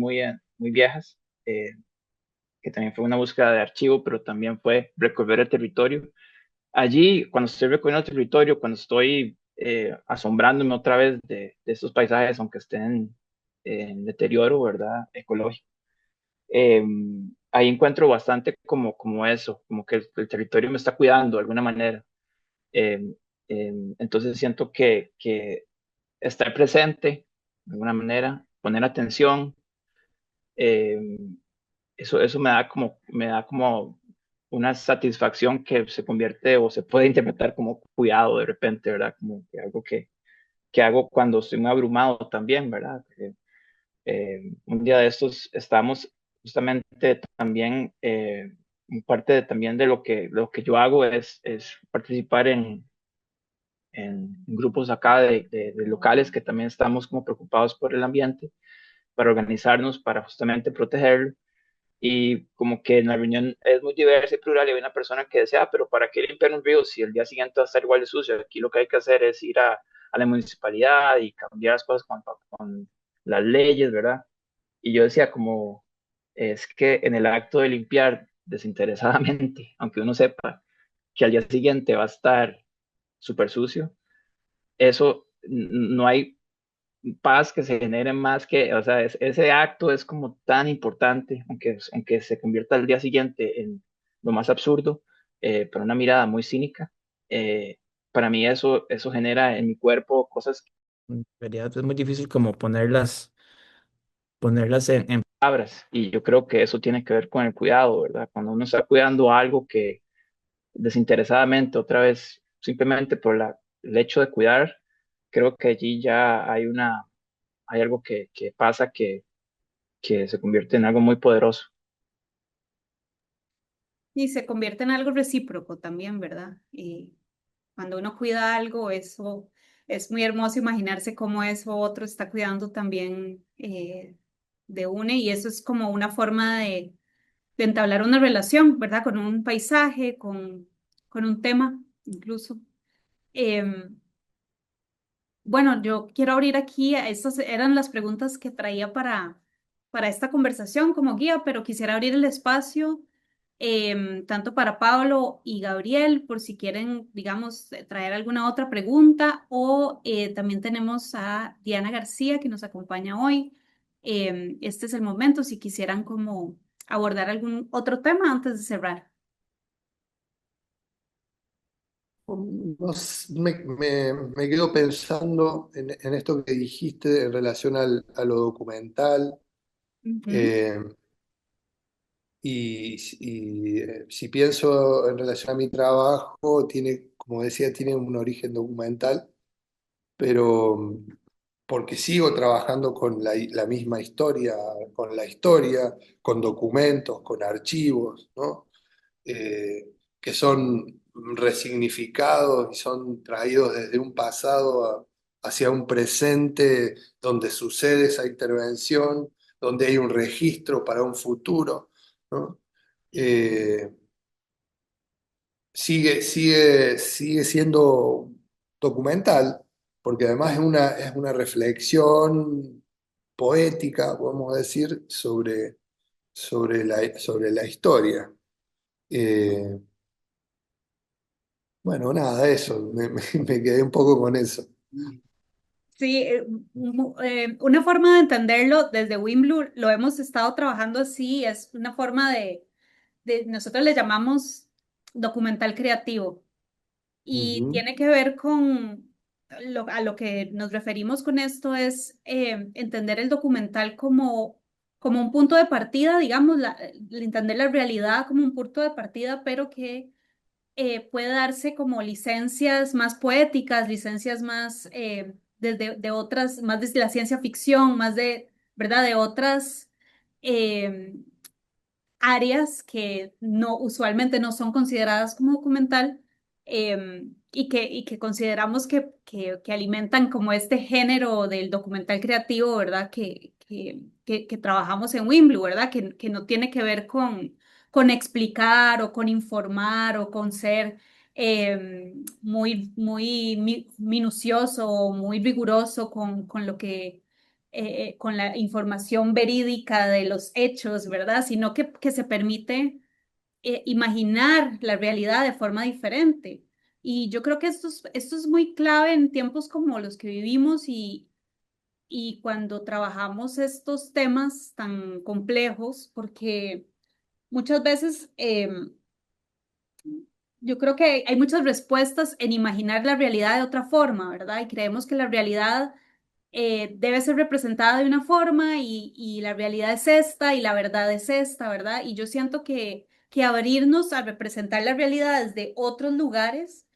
viejas, que también fue una búsqueda de archivo, pero también fue recorrer el territorio. Allí, cuando estoy recorriendo el territorio, cuando estoy asombrándome otra vez de estos paisajes, aunque estén en deterioro, ¿verdad? Ecológico, eh, ahí encuentro bastante como eso, como que el territorio me está cuidando de alguna manera. Eh, entonces siento que estar presente de alguna manera, poner atención, eh, eso me da como una satisfacción que se convierte o se puede interpretar como cuidado de repente, ¿verdad? Como que algo que hago cuando estoy muy abrumado también, ¿verdad? Un día de estos estamos justamente también también de lo que yo hago es participar en grupos acá de locales que también estamos como preocupados por el ambiente, para organizarnos, para justamente protegerlo. Y como que en la reunión es muy diversa y plural, y hay una persona que decía, "Ah, pero ¿para qué limpiar un río si el día siguiente va a estar igual de sucio? Aquí lo que hay que hacer es ir a la municipalidad y cambiar las cosas con las leyes, ¿verdad?" Y yo decía como, es que en el acto de limpiar desinteresadamente, aunque uno sepa que al día siguiente va a estar súper sucio, eso no hay paz que se genere más que, o sea, ese acto es como tan importante, aunque se convierta al día siguiente en lo más absurdo, pero una mirada muy cínica. Para mí eso genera en mi cuerpo cosas, en realidad es muy difícil como ponerlas en palabras, y yo creo que eso tiene que ver con el cuidado, ¿verdad? Cuando uno está cuidando algo que desinteresadamente, otra vez, simplemente por el hecho de cuidar, creo que allí ya hay algo que pasa que se convierte en algo muy poderoso. Y se convierte en algo recíproco también, ¿verdad? Y cuando uno cuida algo, eso es muy hermoso imaginarse cómo eso otro está cuidando también de uno, y eso es como una forma de entablar una relación, ¿verdad? Con un paisaje, con un tema, incluso. Em, bueno, yo quiero abrir aquí, estas eran las preguntas que traía para esta conversación como guía, pero quisiera abrir el espacio tanto para Pablo y Gabriel, por si quieren, digamos, traer alguna otra pregunta, o también tenemos a Diana García que nos acompaña hoy. Este es el momento, si quisieran como abordar algún otro tema antes de cerrar. Me quedo pensando en esto que dijiste en relación a lo documental. Ujú. eh, si pienso en relación a mi trabajo, tiene, como decía, tiene un origen documental, pero porque sigo trabajando con la misma historia, con la historia, con documentos, con archivos, ¿no? Que son resignificados y son traídos desde un pasado hacia un presente donde sucede esa intervención, donde hay un registro para un futuro, ¿no? Eh, sigue siendo documental, porque además es una reflexión poética, podemos decir, sobre la historia. Eh, bueno, nada, eso, me quedé un poco con eso. Sí, una forma de entenderlo desde Wimbledon lo hemos estado trabajando así, es una forma nosotros le llamamos documental creativo, y Ujú. tiene que ver con a lo que nos referimos con esto es entender el documental como un punto de partida, digamos, entender la realidad como un punto de partida, pero que puede darse como licencias más poéticas, licencias más de otras, más desde la ciencia ficción, más de, ¿verdad? De otras eh, áreas que no usualmente no son consideradas como documental, y que consideramos que alimentan como este género del documental creativo, ¿verdad? Que trabajamos en Wimblu, ¿verdad? Que no tiene que ver con explicar o con informar o con ser muy minucioso o muy riguroso con lo que con la información verídica de los hechos, ¿verdad? Sino que se permite imaginar la realidad de forma diferente. Y yo creo que esto es muy clave en tiempos como los que vivimos, y cuando trabajamos estos temas tan complejos, porque muchas veces yo creo que hay muchas respuestas en imaginar la realidad de otra forma, ¿verdad? Y creemos que la realidad debe ser representada de una forma, y la realidad es esta y la verdad es esta, ¿verdad? Y yo siento que abrirnos a representar la realidad desde otros lugares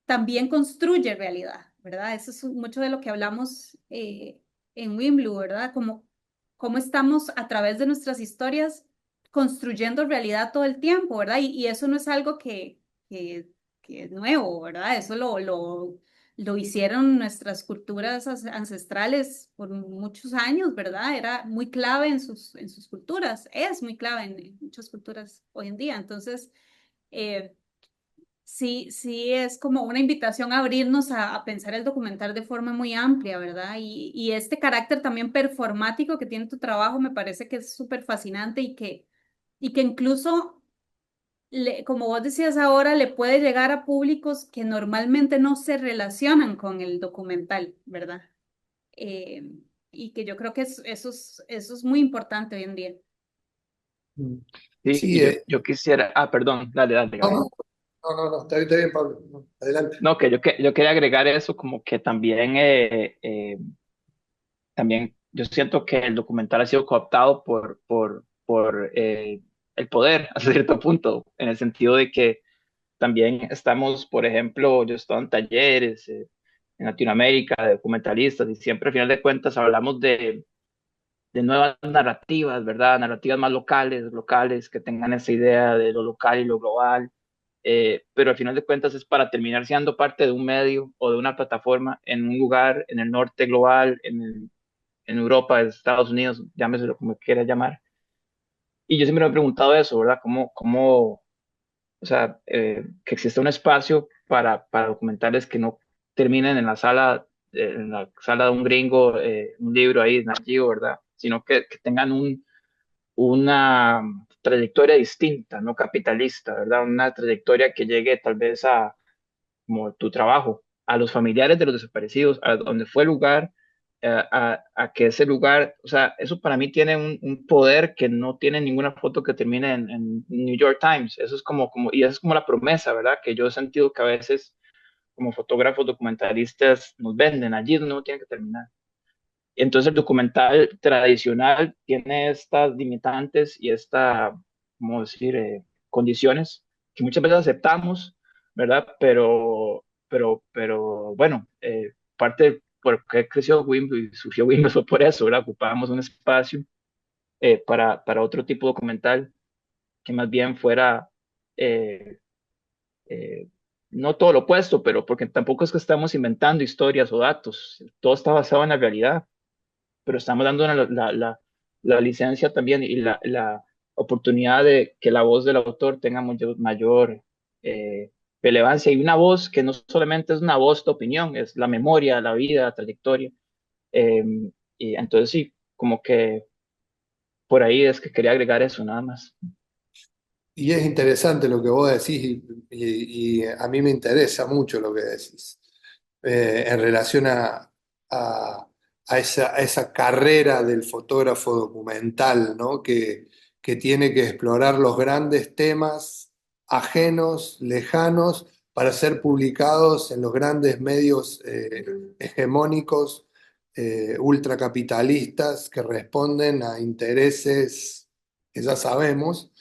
también construye realidad, ¿verdad? Eso es mucho de lo que hablamos en Wimblu, ¿verdad? Como cómo estamos a través de nuestras historias construyendo realidad todo el tiempo, ¿verdad? Y eso no es algo que, que es nuevo, ¿verdad? Eso lo hicieron nuestras culturas ancestrales por muchos años, ¿verdad? Era muy clave en sus culturas, es muy clave en muchas culturas hoy en día. Entonces, eh, sí, sí, es como una invitación a abrirnos a pensar el documental de forma muy amplia, ¿verdad? Y este carácter también performático que tiene tu trabajo me parece que es súper fascinante y que incluso, como vos decías ahora, le puede llegar a públicos que normalmente no se relacionan con el documental, ¿verdad? Eh, y que yo creo que eso es muy importante hoy en día. Mm. Sí, Sí, y yo quisiera, perdón, dale, no, Gabriel. no, está bien, Pablo. No, adelante. No, yo quería agregar eso como que también, también yo siento que el documental ha sido cooptado por el poder a cierto punto, en el sentido de que también estamos, por ejemplo, yo he estado en talleres en Latinoamérica de documentalistas y siempre al final de cuentas hablamos de nuevas narrativas, ¿verdad? Narrativas más locales, que tengan esa idea de lo local y lo global, pero al final de cuentas es para terminar siendo parte de un medio o de una plataforma en un lugar en el norte global, en Europa, en Estados Unidos, llámeselo como quiera llamar. Y yo siempre me he preguntado eso, ¿verdad? O sea, que exista un espacio para documentales que no terminen en la sala de un gringo, un libro ahí en archivo, ¿verdad? Sino que tengan una trayectoria distinta, no capitalista, ¿verdad? Una trayectoria que llegue tal vez a, como tu trabajo, a los familiares de los desaparecidos, a donde fue el lugar, a que ese lugar, o sea, eso para mí tiene un poder que no tiene ninguna foto que termine en New York Times. Eso es y eso es como la promesa, ¿verdad? Que yo he sentido que a veces como fotógrafos documentalistas nos venden, allí no tiene que terminar. Entonces el documental tradicional tiene estas limitantes y ¿cómo decir?, condiciones que muchas veces aceptamos, ¿verdad? Pero bueno, parte por qué creció Wimbo y surgió Wimbo fue por eso, ¿verdad? Ocupábamos un espacio para otro tipo de documental que más bien fuera, eh, eh, no todo lo opuesto, pero porque tampoco es que estamos inventando historias o datos, todo está basado en la realidad, pero estamos dando la licencia también y la oportunidad de que la voz del autor tenga mayor eh, relevancia y una voz que no solamente es una voz de opinión, es la memoria, la vida, la trayectoria. eh, y entonces sí, como que por ahí es que quería agregar eso nada más. Y es interesante lo que vos decís y a mí me interesa mucho lo que decís en relación a esa carrera del fotógrafo documental, ¿no? Que tiene que explorar los grandes temas ajenos, lejanos, para ser publicados en los grandes medios hegemónicos, ultracapitalistas, que responden a intereses que ya sabemos.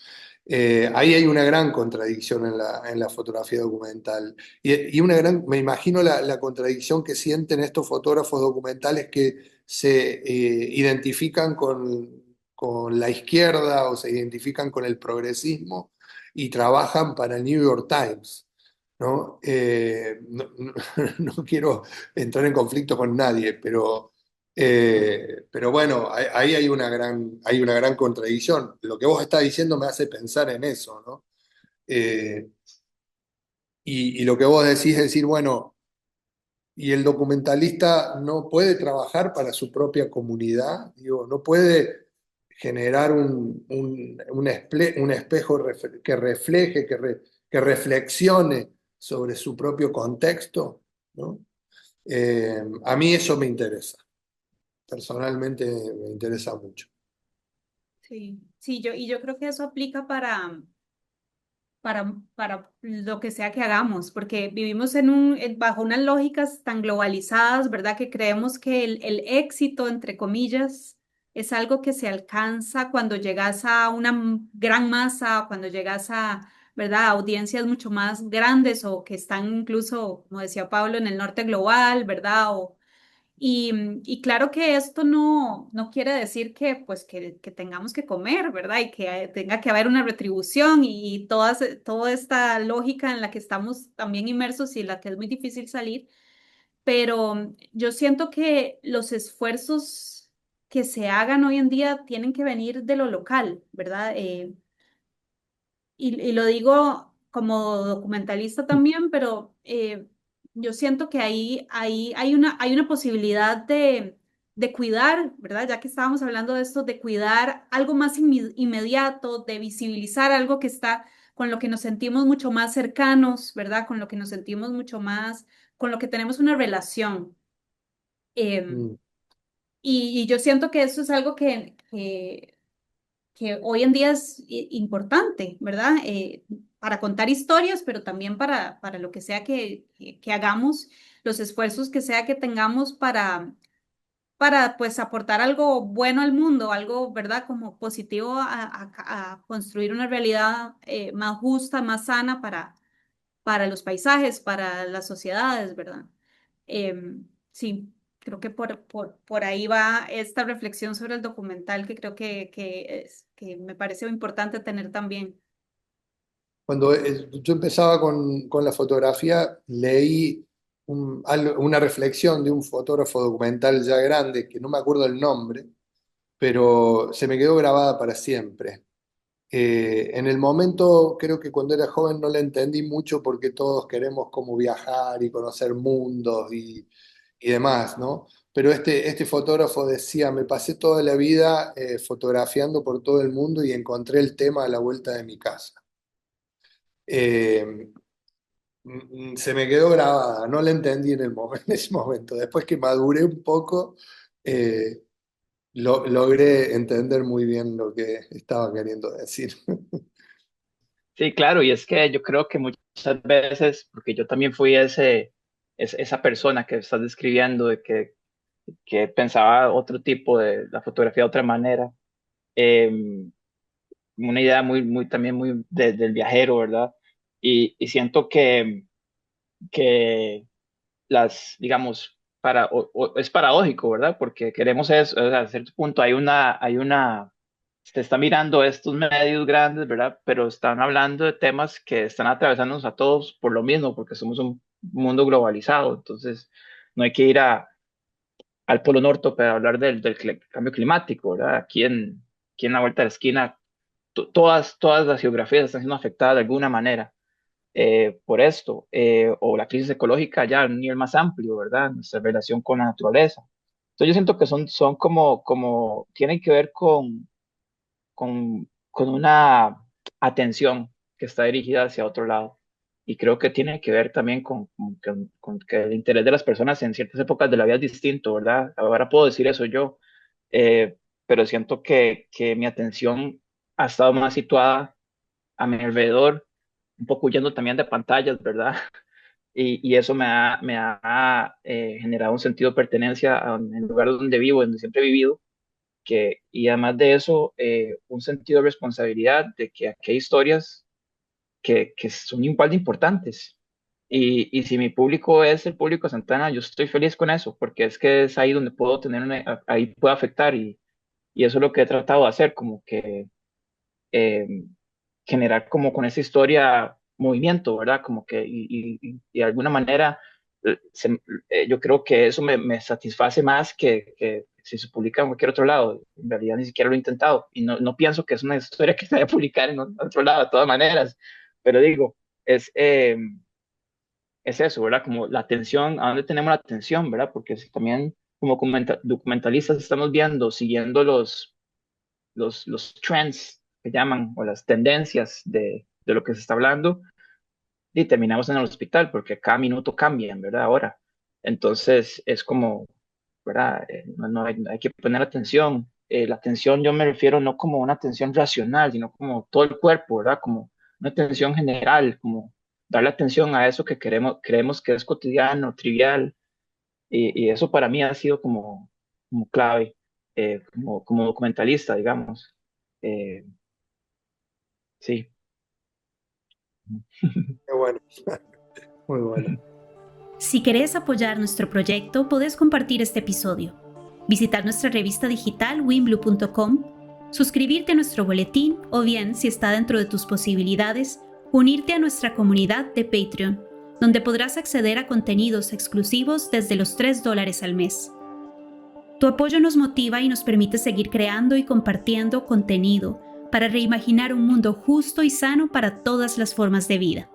Ahí hay una gran contradicción en la fotografía documental. Y una gran, me imagino la contradicción que sienten estos fotógrafos documentales que se identifican con la izquierda o se identifican con el progresismo y trabajan para el New York Times, ¿no? No quiero entrar en conflicto con nadie, pero bueno, ahí hay una gran contradicción. Lo que vos estás diciendo me hace pensar en eso, ¿no? Eh, y lo que vos decís es decir, bueno, y el documentalista no puede trabajar para su propia comunidad, digo, no puede generar un espejo que refleje, que reflexione sobre su propio contexto, ¿no? A mí eso me interesa, personalmente me interesa mucho. Sí, sí, y yo creo que eso aplica para lo que sea que hagamos, porque vivimos bajo unas lógicas tan globalizadas, ¿verdad? Que creemos que el éxito, entre comillas, es algo que se alcanza cuando llegas a una gran masa, cuando llegas a, ¿verdad? A audiencias mucho más grandes o que están incluso, como decía Pablo, en el norte global, ¿verdad? Y claro que esto no quiere decir que, pues, que tengamos que comer, ¿verdad? Y que tenga que haber una retribución y toda esta lógica en la que estamos también inmersos y la que es muy difícil salir. Pero yo siento que los esfuerzos que se hagan hoy en día tienen que venir de lo local, ¿verdad? Y lo digo como documentalista también, pero yo siento que ahí hay una posibilidad de cuidar, ¿verdad? Ya que estábamos hablando de esto, de cuidar algo más inmediato, de visibilizar algo que está con lo que nos sentimos mucho más cercanos, ¿verdad? Con lo que nos sentimos mucho más, con lo que tenemos una relación. Em, Mm. y yo siento que eso es algo que hoy en día es importante, ¿verdad? Para contar historias, pero también para lo que sea que hagamos, los esfuerzos que sea que tengamos para pues aportar algo bueno al mundo, algo, ¿verdad? Como positivo a construir una realidad más justa, más sana para los paisajes, para las sociedades, ¿verdad? Sí, creo que por ahí va esta reflexión sobre el documental que creo que me parece importante tener también. Cuando yo empezaba con la fotografía, leí una reflexión de un fotógrafo documental ya grande, que no me acuerdo el nombre, pero se me quedó grabada para siempre. En el momento, creo que cuando era joven no la entendí mucho porque todos queremos como viajar y conocer mundos y demás, ¿no? Pero este fotógrafo decía, me pasé toda la vida fotografiando por todo el mundo y encontré el tema a la vuelta de mi casa. Eh, Se me quedó grabada, no la entendí en en ese momento. Después que maduré un poco, eh, logré entender muy bien lo que estaba queriendo decir. Sí, claro, y es que yo creo que muchas veces, porque yo también fui esa persona que estás describiendo, que pensaba otro tipo de la fotografía de otra manera, eh, una idea también muy del viajero, ¿verdad? Y siento que digamos, es paradójico, ¿verdad? Porque queremos eso, o sea, a cierto punto se está mirando estos medios grandes, ¿verdad? Pero están hablando de temas que están atravesándonos a todos por lo mismo, porque somos un mundo globalizado, entonces no hay que ir al Polo Norte para hablar del cambio climático, ¿verdad? Aquí en la vuelta de la esquina, todas las geografías están siendo afectadas de alguna manera por esto, o la crisis ecológica ya a un nivel más amplio, ¿verdad? Nuestra relación con la naturaleza. Entonces yo siento que son tienen que ver con una atención que está dirigida hacia otro lado. Y creo que tiene que ver también con que el interés de las personas en ciertas épocas de la vida es distinto, ¿verdad? Ahora puedo decir eso yo, pero siento que mi atención ha estado más situada a mi alrededor, un poco huyendo también de pantallas, ¿verdad? Y eso me ha generado un sentido de pertenencia en el lugar donde vivo, donde siempre he vivido, y además de eso, un sentido de responsabilidad de que aquí hay historias que son igual de importantes. Y si mi público es el público de Santana, yo estoy feliz con eso, porque es que es ahí donde puedo ahí puedo afectar, y eso es lo que he tratado de hacer, como que eh, generar como con esa historia movimiento, ¿verdad? Como que, y de alguna manera, yo creo que eso me satisface más que si se publica en cualquier otro lado. En realidad ni siquiera lo he intentado y no pienso que es una historia que se vaya a publicar en otro lado de todas maneras, pero digo, es, eh, es eso, ¿verdad? Como la atención, ¿a dónde tenemos la atención, ¿verdad? Porque si también como documentalistas estamos viendo, siguiendo los trends que llaman, o las tendencias de lo que se está hablando, y terminamos en el hospital, porque cada minuto cambian, ¿verdad? Ahora. Entonces, es como, ¿verdad? Hay que poner atención. La atención yo me refiero no como una atención racional, sino como todo el cuerpo, ¿verdad? Como una atención general, como darle atención a eso que creemos que es cotidiano, trivial, y eso para mí ha sido como clave, como documentalista, digamos. Eh, Sí. Qué bueno, muy bueno. Si querés apoyar nuestro proyecto, podés compartir este episodio, visitar nuestra revista digital winblue.com, suscribirte a nuestro boletín o bien, si está dentro de tus posibilidades, unirte a nuestra comunidad de Patreon, donde podrás acceder a contenidos exclusivos desde los $3 al mes. Tu apoyo nos motiva y nos permite seguir creando y compartiendo contenido para reimaginar un mundo justo y sano para todas las formas de vida.